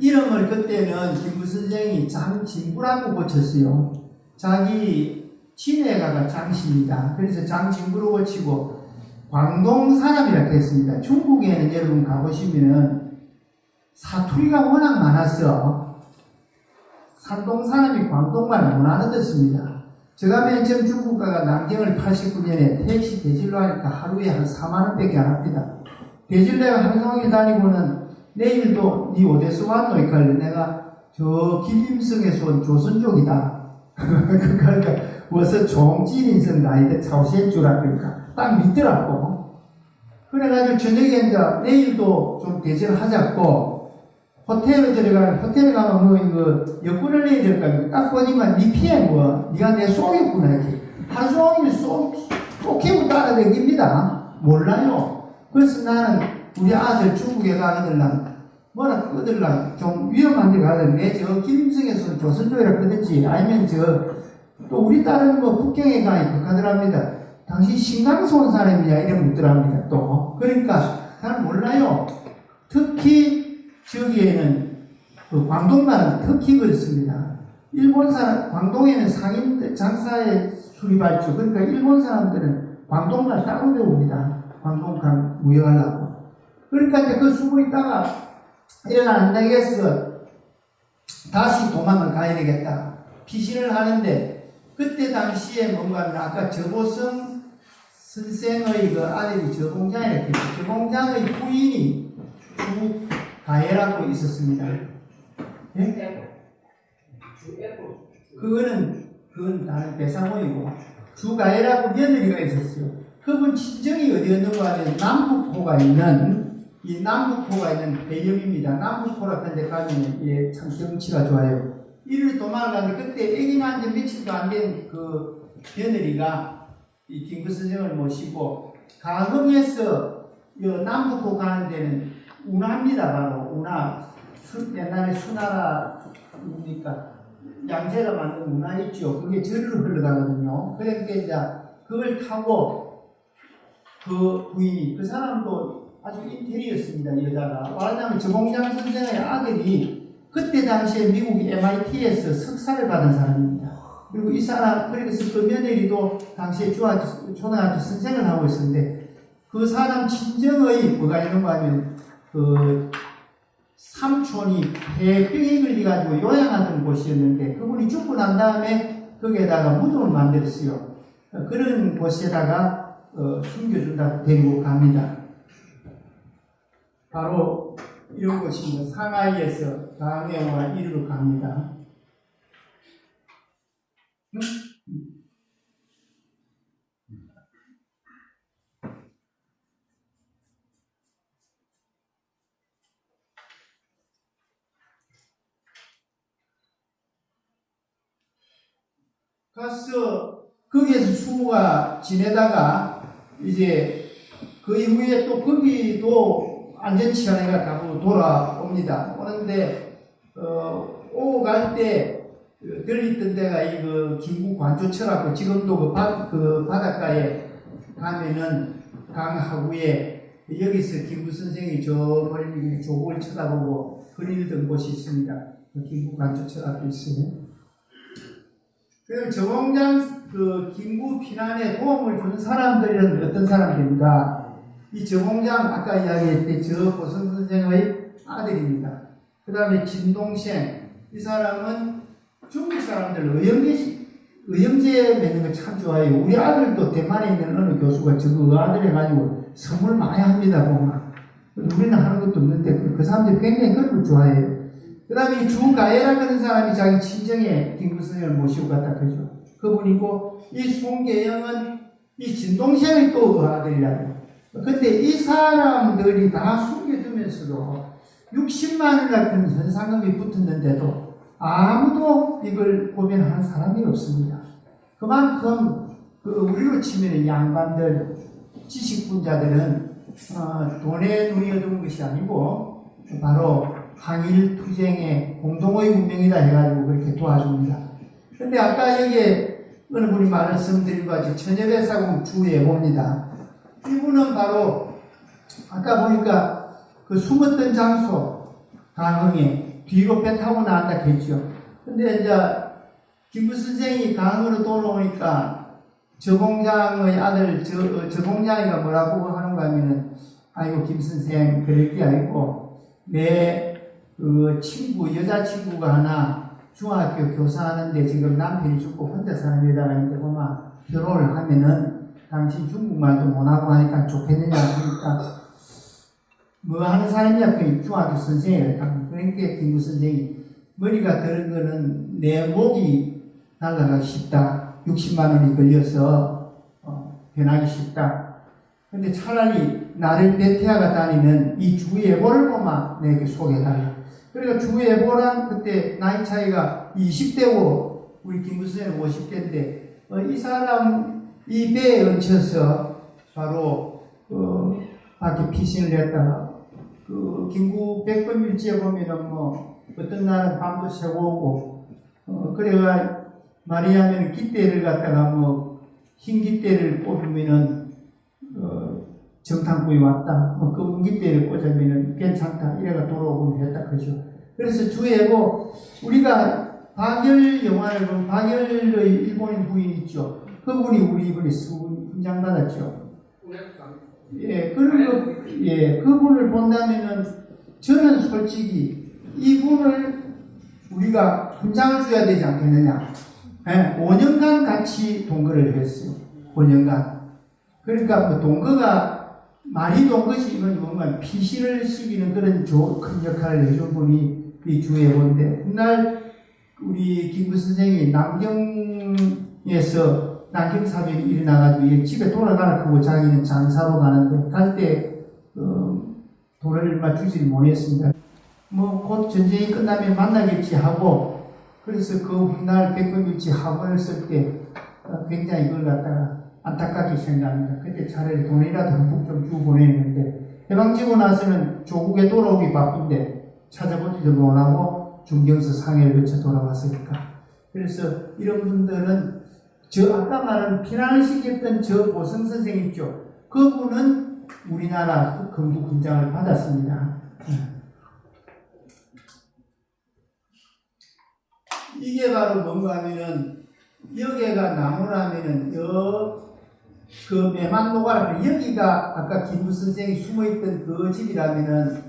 이름을 그때는 김구 선생이 장진구라고 고쳤어요. 자기 친애가가 장씨입니다. 그래서 장진구로 고치고 광동 사람이라고 했습니다. 중국에는 여러분 가보시면은 사투리가 워낙 많았어. 산동 사람이 광동말 못 알아듣습니다. 제가 맨 처음 중국 가가 남경을 89년에 택시 대질로 하니까 하루에 한 4만원밖에 안 합니다. 대질로에 하루 종일 다니고는 내일도 니 어디서 왔노? 그러니까 내가 저 길림성에서 온 조선족이다. 그러니까 와서 종진인성 나이대 차오센주라 그러니까 딱 믿더라고. 그래가지고 저녁에 이제 내일도 좀 대질을 하자고 호텔에 가면 뭐 이거 여권을 내야 될까? 딱 보니까 니 피해 뭐 니가 내 쏘겠구나 이렇게 하루 종일 쏘키고 따라다닙니다. 몰라요. 그래서 나는 우리 아들 중국에 가거들랑 뭐라 그거들랑 좀 위험한 데 가거든. 저 김임성에서는 조선족이라 그러든지 아니면 또 우리 딸은 뭐 북경에 가니 극하더랍니다. 당신 신강서 온 사람이냐 이런 묻더랍니다. 또 그러니까 잘 몰라요. 특히 저기에는 그 광동말은 특히 그렇습니다. 일본 사람, 광동에는 상인 장사에 수립할죠. 그러니까 일본 사람들은 광동말 따로 배웁니다. 광동강 무역하려고. 그러니까 이제 그 숨어 있다가 일어나 안 되겠어. 다시 도망을 가야 되겠다. 피신을 하는데, 그때 당시에 뭔가 하면 아까 저보성 선생의 그 아들이 저공장이라고 했죠. 저공장의 부인이 주가해라고 있었습니다. 예? 그건 다른 대상호이고, 주가해라고 며느리가 있었어요. 그분 친정이 어디였는가 하면 남북포가 있는 배영입니다. 남북포라 그런 데 가면 예, 참 경치가 좋아요. 이를 도망을 가는데 그때 애기 낳은 지 며칠도 안 된 그 며느리가 이 김구 선생을 모시고 강흥에서 남북포 가는 데는 운하입니다. 바로 운하. 옛날에 수나라 뭡니까? 양재가 만든 운하 있죠. 그게 절로 흘러가거든요. 그러니까 이제 그걸 타고 그 부인이, 그 사람도 아주 인텔리였습니다. 여자가. 말하자면 저공장 선생의 아들이 그때 당시에 미국 MIT에서 석사를 받은 사람입니다. 그리고 이 사람, 그래서 그 며느리도 당시에 초등학교 선생을 하고 있었는데, 그 사람 친정의 뭐가 있는가 하면, 그 삼촌이 폐병에 걸려가지고 요양하던 곳이었는데, 그분이 죽고 난 다음에 거기에다가 무덤을 만들었어요. 그런 곳에다가 숨겨준다고 데리고 갑니다. 바로 이런 곳입니다. 상하이에서 강해와 이리로 갑니다. 가서 거기에서 수모가 지내다가 이제 그 이후에 또 거기도 안전치 않아가 가고 돌아옵니다. 오는데 오고 갈 때 들리던 데가 이거 김구 관조처라고 지금도 그 바닷가에 가면은 강하구에 여기서 김구 선생이 저 멀리 조국을 쳐다보고 그리던 곳이 있습니다. 그 김구 관조처라고 있어요. 그럼 저공장 그 김구 피난에 도움을 준 사람들은 어떤 사람들인가? 이 저공장 아까 이야기했던 저 보성 선생의 아들입니다. 그 다음에 진동생, 이 사람은 중국 사람들 의형제 맺는 거 참 좋아해요. 우리 아들도 대만에 있는 어느 교수가 저거 아들 해가지고 선물 많이 합니다, 보면. 우리는 하는 것도 없는데 그 사람들이 굉장히 그런 걸 좋아해요. 그 다음에 이 주가해라 그런 사람이 자기 친정에 김구 선생을 모시고 갔다 그러죠. 그분이고, 이 송계영은 이 진동생의 또 아들이라고. 근데 이 사람들이 다 숨겨두면서도 60만 원 같은 현상금이 붙었는데도 아무도 이걸 고민하는 사람이 없습니다. 그만큼 우리로 치면 양반들, 지식분자들은 돈에 눈이 어두운 것이 아니고 바로 항일 투쟁의 공동의 운명이다 해가지고 그렇게 도와줍니다. 근데 아까 여기에 어느 분이 말씀드린 것 같이 천여대사공 주예보입니다. 이분은 바로 아까 보니까 그 숨었던 장소 강흥에 뒤로 배 타고 나왔다 했죠. 근데 이제 김구 선생이 강흥으로 돌아오니까 저공장의 아들 저공장이가 뭐라고 하는가 하면은 아이고 김 선생 그럴 게 아니고 내 그 친구 여자친구가 하나 중학교 교사하는데 지금 남편이 죽고 혼자 사는 여자가 있는데 보면 결혼을 하면은 당신 중국말도 못하고 하니까 좋겠느냐 하니까 뭐 하는 사람이야 그 중학교 선생이에요. 그러니까 김구 선생이 머리가 들은 거는 내 목이 날아가기 쉽다. 60만 원이 걸려서 변하기 쉽다. 근데 차라리 나를 대퇴하가 다니는 이 주예보를 보면 내게 소개해달라. 그러니까 주예보란 그때 나이 차이가 20대고 우리 김구 선생은 50대인데 이 사람 이 배에 얹혀서 바로 밖에 피신을 했다가 그 김구 백범일지에 보면은 뭐 어떤 날은 밤도 새고 오고 그래가 말이하면 깃대를 갖다가 뭐 흰 깃대를 꽂으면은 정탐꾼이 왔다. 뭐 검은 깃대를 꽂으면은 괜찮다. 이래가 돌아오곤 했다 그죠. 그래서 주예보 우리가 박열 영화를 보면 박열의 일본인 부인 있죠. 그분이 우리 이번에 훈장 받았죠. 예, 그분을 본다면은 저는 솔직히 이분을 우리가 훈장을 줘야 되지 않겠느냐. 예, 5년간 같이 동거를 했어요. 5년간. 그러니까 뭐 동거가 많이 동거시 이건 뭔가 피신을 시키는 그런 큰 역할을 해준 분이 이 주예본데, 훗날 우리 김구 선생이 남경에서 남경 사변이 일어나가지고 집에 돌아가라고 자기는 장사로 가는데 갈 때 돈을 얼마 주지를 못했습니다. 뭐 곧 전쟁이 끝나면 만나겠지 하고, 그래서 그 훗날 백범일치 학원을 쓸 때 굉장히 그걸 갖다가 안타깝게 생각합니다. 그때 차라리 돈이라도 흠뻑 좀 주고 보냈는데, 해방지고 나서는 조국에 돌아오기 바쁜데 찾아보지도 못하고 중경서 상해를 거쳐 돌아왔으니까. 그래서 이런 분들은 아까 말한 피난을 시켰던 저 보성 선생 있죠. 그분은 우리나라 건국훈장을 받았습니다. 이게 바로 뭔가 하면은, 여기가 나무라면은, 그 매만노가라, 여기가 아까 김구 선생이 숨어있던 그 집이라면은,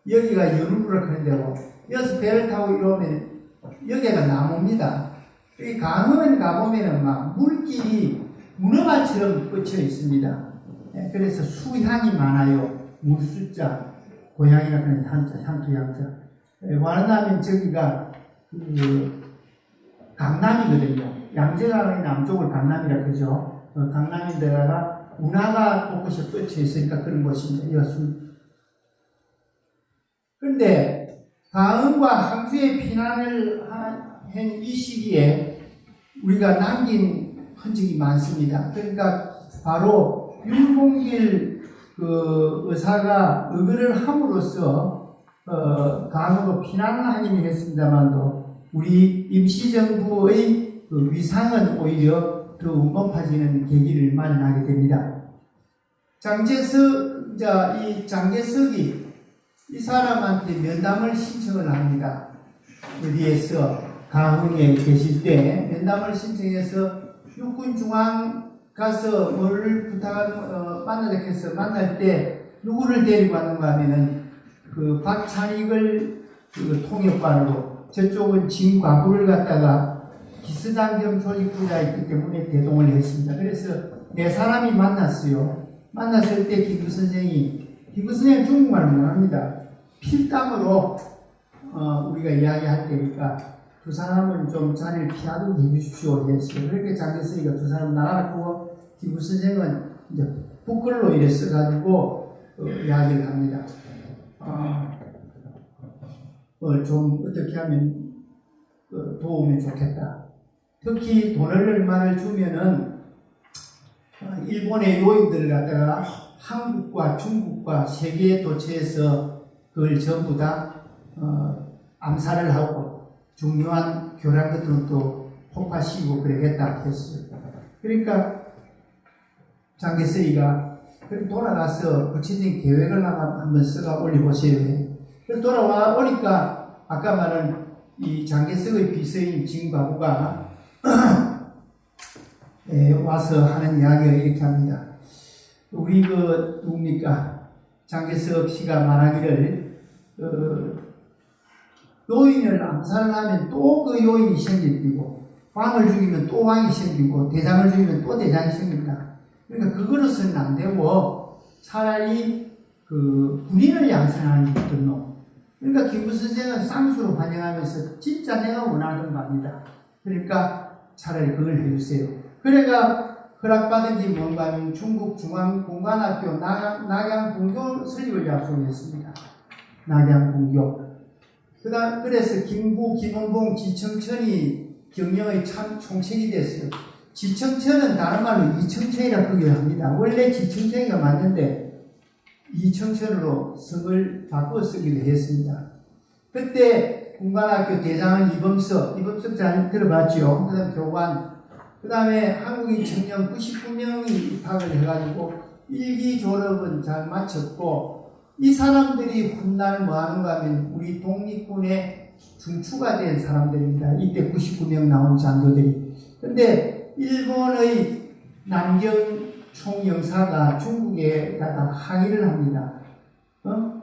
여기가 연루를 하는 데고, 여기서 배를 타고 이러면, 여기가 나무입니다. 이 강원 가보면은 막 물길이 문어발처럼 뻗쳐 있습니다. 그래서 수향이 많아요. 물수자, 고향이라 그러는 한자, 향토 양자. 와르나면 저기가 강남이거든요. 양재강의 남쪽을 강남이라 그러죠. 강남인데다가 운하가 곳곳에 뻗쳐 있으니까 그런 곳입니다. 여수. 그런데 가흥과 항주에 피난을 한 이 시기에 우리가 남긴 흔적이 많습니다. 그러니까 바로 윤봉길 그 의사가 의거를 함으로써 강으로 피난을 하긴 했습니다만도 우리 임시정부의 그 위상은 오히려 더 높아지는 계기를 마련하게 됩니다. 이 장제석이 이 사람한테 면담을 신청을 합니다. 어디에서 강흥에 계실 때 면담을 신청해서 육군중앙 가서 뭘 만나자 해서 만날 때 누구를 데리고 왔는가 하면은 그 박찬익을 그 통역관으로, 저쪽은 진과부를 갖다가 기스당 겸 조직부자였기 때문에 대동을 했습니다. 그래서 네 사람이 만났어요. 만났을 때 김구 선생은 중국말을 못합니다. 필담으로 우리가 이야기할 때니까 두 사람은 좀 자리를 피하도록 해주십시오 했어요. 그렇게 장제석이가 두 사람 나가고 김구 선생은 이제 북글로 이래 써가지고 이야기를 합니다. 좀 어떻게 하면 도우면 좋겠다. 특히 돈을 얼마를 주면은 일본의 요인들을 갖다가 한국과 중국과 세계에 도처에서 그걸 전부 다 암살을 하고 중요한 교란 것들은 또 폭파시키고 그러겠다 했어요. 그러니까 장개석이가 돌아가서 구체적인 계획을 한번 써가 올려보세요. 그래서 돌아와 오니까 아까 말한 이 장개석의 비서인 진과부가 와서 하는 이야기가 이렇게 합니다. 우리 누굽니까? 장개석 씨가 말하기를 요인을 암살을 하면 또 그 요인이 생기고, 왕을 죽이면 또 왕이 생기고, 대장을 죽이면 또 대장이 생깁니다. 그러니까 그거로서는 안 되고 차라리 그 군인을 양성하는 게 어떻노? 그러니까 김구 선생은 쌍수로 반영하면서 진짜 내가 원하는 겁니다. 그러니까 차라리 그걸 해주세요. 그래가 허락받은 게 뭔가 하면 중국 중앙공관학교 낙양분교 설립을 약속했습니다. 낙양분교. 그래서 김구, 김원봉, 지청천이 경영의 총책이 됐어요. 지청천은 다른 말로 이청천이라고 그러기도 합니다. 원래 지청천이가 맞는데 이청천으로 성을 바꿔 쓰기도 했습니다. 그때 공관학교 대장은 이범석 잘 들어봤죠? 그 다음에 교관, 그 다음에 한국인 청년 99명이 입학을 해가지고 일기 졸업은 잘 마쳤고, 이 사람들이 훗날 뭐 하는가 하면 우리 독립군의 중추가 된 사람들입니다. 이때 99명 나온 장교들이. 근데 일본의 남경 총영사가 중국에다가 항의를 합니다.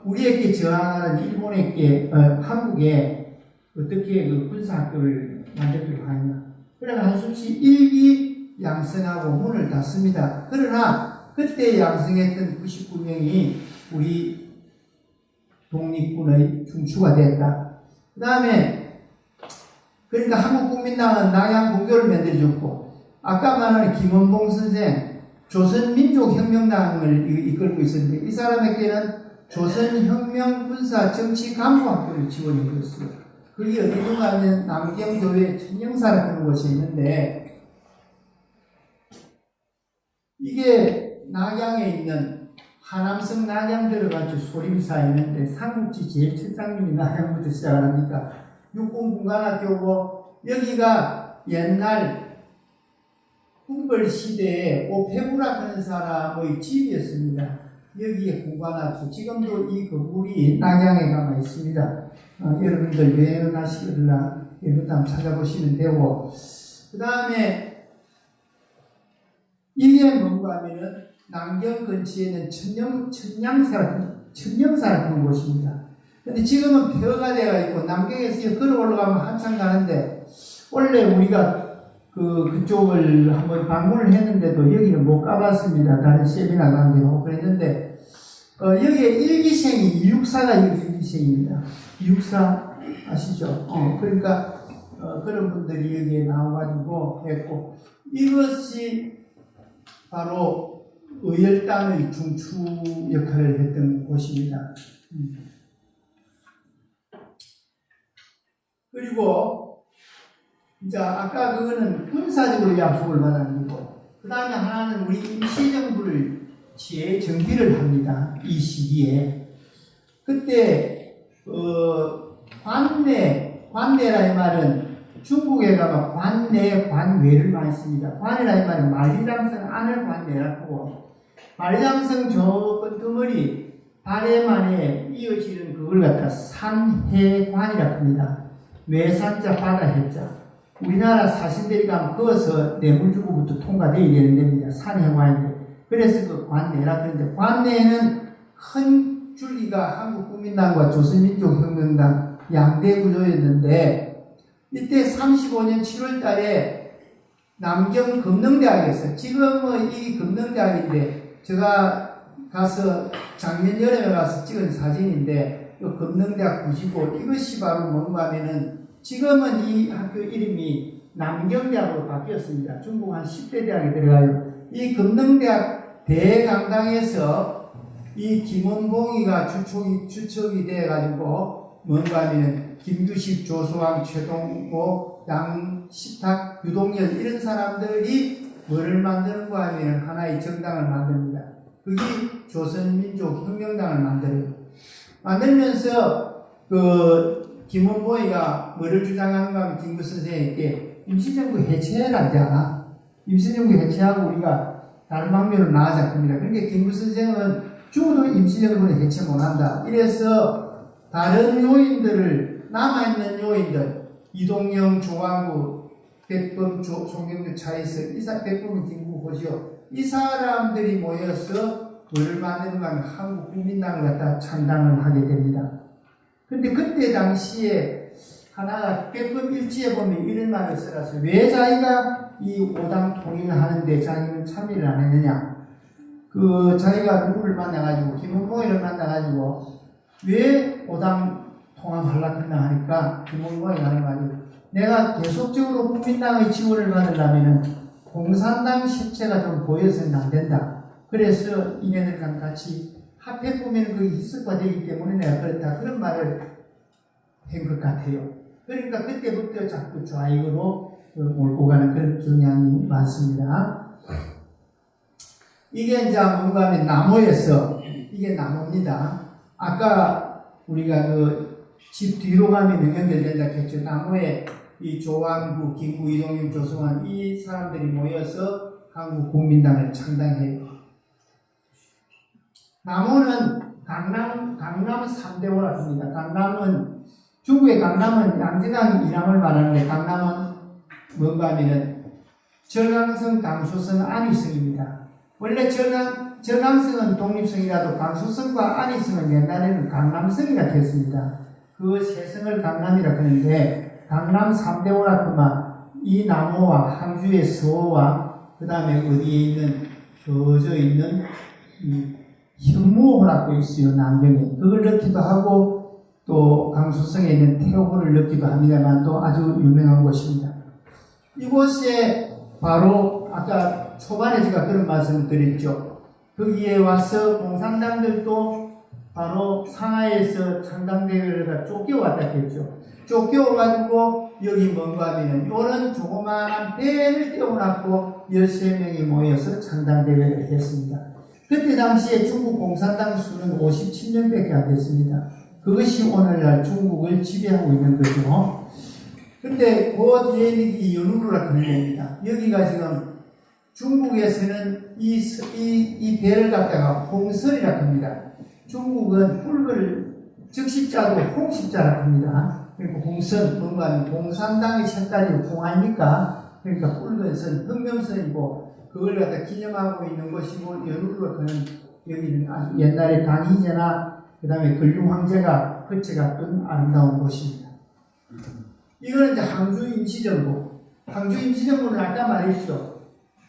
우리에게 저항하는 일본에게 한국에 어떻게 그 군사학교를 만들기로 하냐. 그래서 한수치 일기 양성하고 문을 닫습니다. 그러나 그때 양성했던 99명이 우리 독립군의 중추가 됐다. 그 다음에 그러니까 한국국민당은 낙양 공교를 만들어줬고 아까 말한 김원봉 선생 조선민족혁명당을 이끌고 있었는데 이 사람에게는 조선혁명군사정치간부학교를 지원해줬어요. 그게 어디든가 하면 남경교회 천영사라는 곳이 있는데 이게 낙양에 있는 하남성 낙양 들어가지고 소림사에 있는데 삼국지 제일 첫 장면이 낙양부터 시작하니까 육군군관학교고 여기가 옛날 궁궐 시대에 오페부라 하는 사람의 집이었습니다. 여기에 군관학교 지금도 이 건물이 낙양에 남아 있습니다. 여러분들 여행을 가시거나 이것도 한번 찾아보시면 되고 그 다음에 이게 뭔가 하면은 남경 근처에는 천냥사라는 곳입니다. 근데 지금은 폐허가 되어 있고 남경에서 걸어 올라가면 한참 가는데 원래 우리가 그쪽을 한번 방문을 했는데도 여기는 못 가봤습니다. 다른 세미나 관계로 그랬는데 여기에 일기생이 이육사가 일기생입니다. 이육사 아시죠? 그러니까 그런 분들이 여기에 나와가지고 했고 이것이 바로 의열당의 중추 역할을 했던 곳입니다. 그리고 이제 아까 그거는 군사적으로 약속을 받았는 거고 그 다음에 하나는 우리 임시정부를 재정비를 합니다. 이 시기에 그때 관내라는 말은 중국에 가면 관내, 관외를 많이 씁니다. 관이라는 말은 만리장성 안을 관내라고 만리장성 저 끄트머리 발해만에 이어지는 그걸 갖다 산해관이라고 합니다. 외산자 바다해자 우리나라 사신들이 가면 그어서 뇌물주고부터 통과되어야 되는 데입니다. 산해관인데 그래서 그 관내라 그러는데 관내에는 큰 줄기가 한국국민당과 조선민족혁명당 양대 구조였는데 이때 35년 7월 달에 남경 금능대학에서 지금은 이 금능대학인데 제가 가서 작년 여름에 가서 찍은 사진인데 이 금능대학 부지고 이것이 바로 뭔가 하면은 지금은 이 학교 이름이 남경대학으로 바뀌었습니다. 중국 한 10대 대학에 들어가요. 이 금능대학 대강당에서 이 김원봉이가 주축이 돼가지고 뭔가 하면은 김두식, 조소왕, 최동호, 양식탁, 유동열 이런 사람들이 뭐를 만드는가 하면 하나의 정당을 만듭니다. 그게 조선민족혁명당을 만들어요. 만들면서 김원봉이가 뭐를 주장하는가 하면 김구 선생님께 임시정부 해체해라. 임시정부 해체하고 우리가 다른 방면으로 나아갈 겁니다. 그러니까 김구 선생은 죽어도 임시정부는 해체 못한다. 이래서 다른 요인들을 남아있는 요인들 이동영, 조광구, 백범, 송경주, 차이석 백범은 김구 보시오. 이 사람들이 모여서 뭐를 만드는가 하면 한국국민당을 갖다 창당을 하게 됩니다. 근데 그때 당시에 하나가 백범 일지에 보면 이런 말을 써놨어요. 왜 자기가 이 5당 통일을 하는데 자기는 참여를 안 했느냐. 자기가 누구를 만나가지고 김원봉이를 만나가지고 왜 5당 통합하려고 했나 하니까 김원봉이 하는 말이 내가 계속적으로 국민당의 지원을 받으려면 공산당 실체가 좀 보여서는 안 된다. 그래서 이네들과 같이 합해보면 그게 희석화되기 때문에 내가 그렇다. 그런 말을 한 것 같아요. 그러니까 그때부터 자꾸 좌익으로 몰고 가는 그런 경향이 많습니다. 이게 이제 뭔가 하면 나무에서 이게 나무입니다. 아까 우리가 집 뒤로 가면 연결된다 했죠. 나무에 이 조왕구, 김구, 이동영, 조성환 이 사람들이 모여서 한국국민당을 창당해요. 나무는 강남 3대호라 합니다. 강남은 중국의 강남은 양재강 이남을 말하는데 강남은 뭔가 하면은 절강성, 당소성, 안위성입니다. 원래 저강성은 독립성이라도 강수성과 안희성은 옛날에는 강남성이라 했습니다. 그 세 성을 강남이라 하는데 강남 3대 오락구마 이 나무와 항주의 서호와 그 다음에 어디에 있는 저저 있는 현무호라고 있어요. 남경에 그걸 넣기도 하고 또 강수성에 있는 태호를 넣기도 합니다만 또 아주 유명한 곳입니다. 이곳에 바로 아까 초반에 제가 그런 말씀을 드렸죠. 거기에 와서 공산당들도 바로 상하이에서 창당대회를 쫓겨왔다 했죠. 쫓겨와가지고 여기 뭔가 하면은 이런 조그마한 배를 떼어놨고 13명이 모여서 창당대회를 했습니다. 그때 당시에 중국 공산당 수는 57명밖에 안 됐습니다. 그것이 오늘날 중국을 지배하고 있는 거죠. 근데 그 뒤에 이 연우루라 그럽니다. 여기가 지금 중국에서는 이 배를 갖다가 홍설이라고 합니다. 중국은 붉을 적십자도 홍십자라고 합니다. 그리고 홍선, 뭔가 공산당의 색깔이 홍아닙니까? 그러니까 붉은 선, 혁명선이고 그걸 갖다 기념하고 있는 것이고 연우루가 그는 여기는 아주 옛날에 강희제나 그 다음에 근류황제가 거쳐갔던 아름다운 곳입니다. 이거는 이제 항주 임시정부. 항주 임시정부는 아까 말했죠.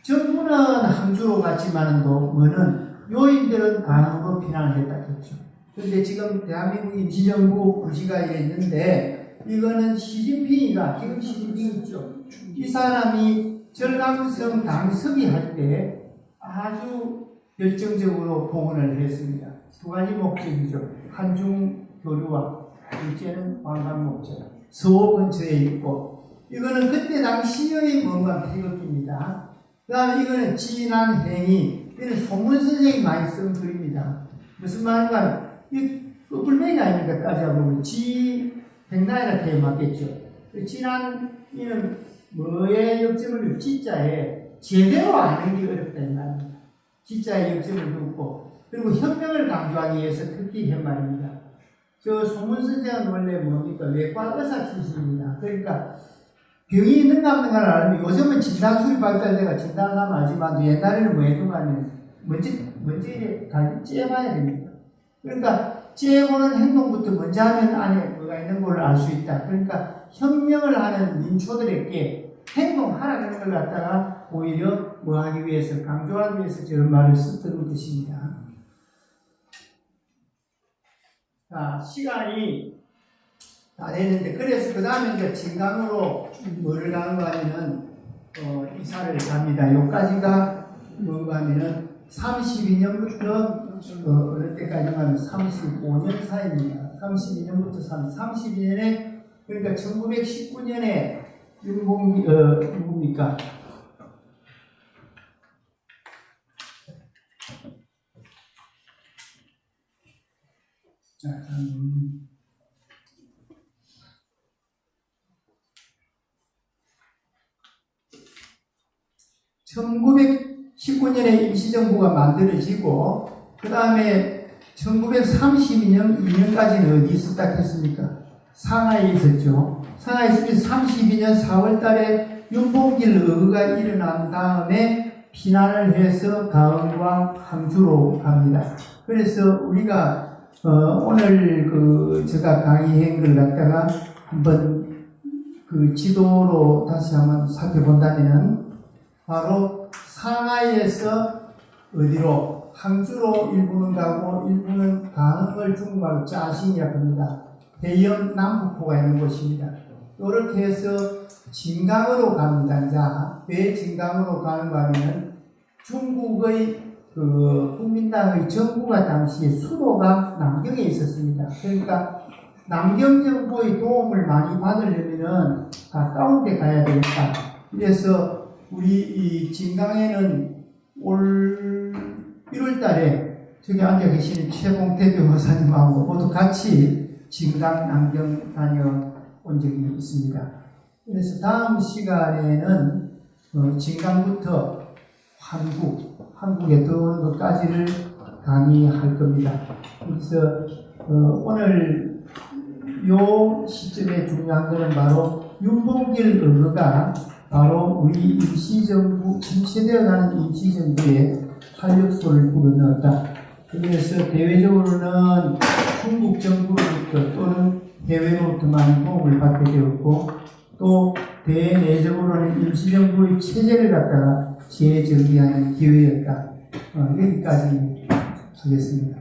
정부는 항주로 갔지만은 뭐는 요인들은 강으로 피난을 했다 했죠. 그런데 지금 대한민국 임시정부 부지가 있는데 이거는 시진핑이가 지금 시진핑 있죠. 이 사람이 절강성 당석이 할 때 아주 결정적으로 복원을 했습니다. 두 가지 목적이죠. 한중 교류와 둘째는 관광 목적. 서호 근처에 있고 이거는 그때 당시의 뭔가 태극기입니다. 그 다음에 이거는 진한 행위 이는 소문 선생이 많이 쓴 글입니다. 무슨 말인가 이 뿔뱅이 아닙니까 따져보면 백나이라 테 맞겠죠. 진한 이는 뭐의 역점을 지자에 제대로 아는 게 어렵다 이 말입니다. 지자에 역점을 두고 그리고 혁명을 강조하기 위해서 특히 한 말입니다. 저 소문 선생은 원래 뭡니까? 외과 의사 출신입니다. 그러니까 병이 있는가 없는가를 알면 요즘은 진단술이 발달돼가 진단을 하면 알지만 옛날에는 뭐 했던가는 먼저 째봐야 됩니다. 그러니까 째보는 행동부터 먼저 하면 안에 뭐가 있는 걸 알 수 있다. 그러니까 혁명을 하는 민초들에게 행동하라 그런 걸 갖다가 오히려 뭐 하기 위해서 강조하기 위해서 저런 말을 썼던 것입니다. 자, 시간이 다 됐는데, 그래서 그 다음에 이제 진강으로 뭐를 가는 거 하면은, 이사를 갑니다. 여기까지가 뭔가 하면은 32년부터, 어느 때까지 가면 35년 사이입니다. 32년부터 32년에, 그러니까 1919년에 누굽니까? 자, 1919년에 임시정부가 만들어지고 그 다음에 1932년 2년까지는 어디 있었다 했습니까? 상하이에 있었죠. 상하이에서 32년 4월 달에 윤봉길 의거가 일어난 다음에 피난을 해서 가흥과 항주로 갑니다. 그래서 우리가 오늘 제가 강의한 걸 갖다가 한번 그 지도로 다시 한번 살펴본다면은 바로 상하이에서 어디로 항주로 일부는 가고 일부는 가흥을 중국말로 짜신이라고 합니다. 대연 남북포가 있는 곳입니다. 이렇게 해서 진강으로 갑니다. 자, 왜 진강으로 가는가 하면 중국의 국민당의 정부가 당시에 수도가 남경에 있었습니다. 그러니까 남경 정부의 도움을 많이 받으려면은 가까운 데 가야 되겠다. 그래서 우리 이 진강에는 올 1월 달에 저기 앉아 계시는 최봉태 변호사님하고 모두 같이 진강 남경 다녀온 적이 있습니다. 그래서 다음 시간에는 진강부터 한국에 들어오는 것까지를 강의할 겁니다. 그래서 오늘 요 시점에 중요한 것은 바로 윤봉길 의거가 바로 우리 임시정부, 침체되어가는 임시정부의 활력소를 불어넣었다. 그래서 대외적으로는 중국 정부로부터 또는 해외로부터 많은 도움을 받게 되었고, 또 대내적으로는 임시정부의 체제를 갖다가 재정비하는 기회였다. 여기까지 하겠습니다.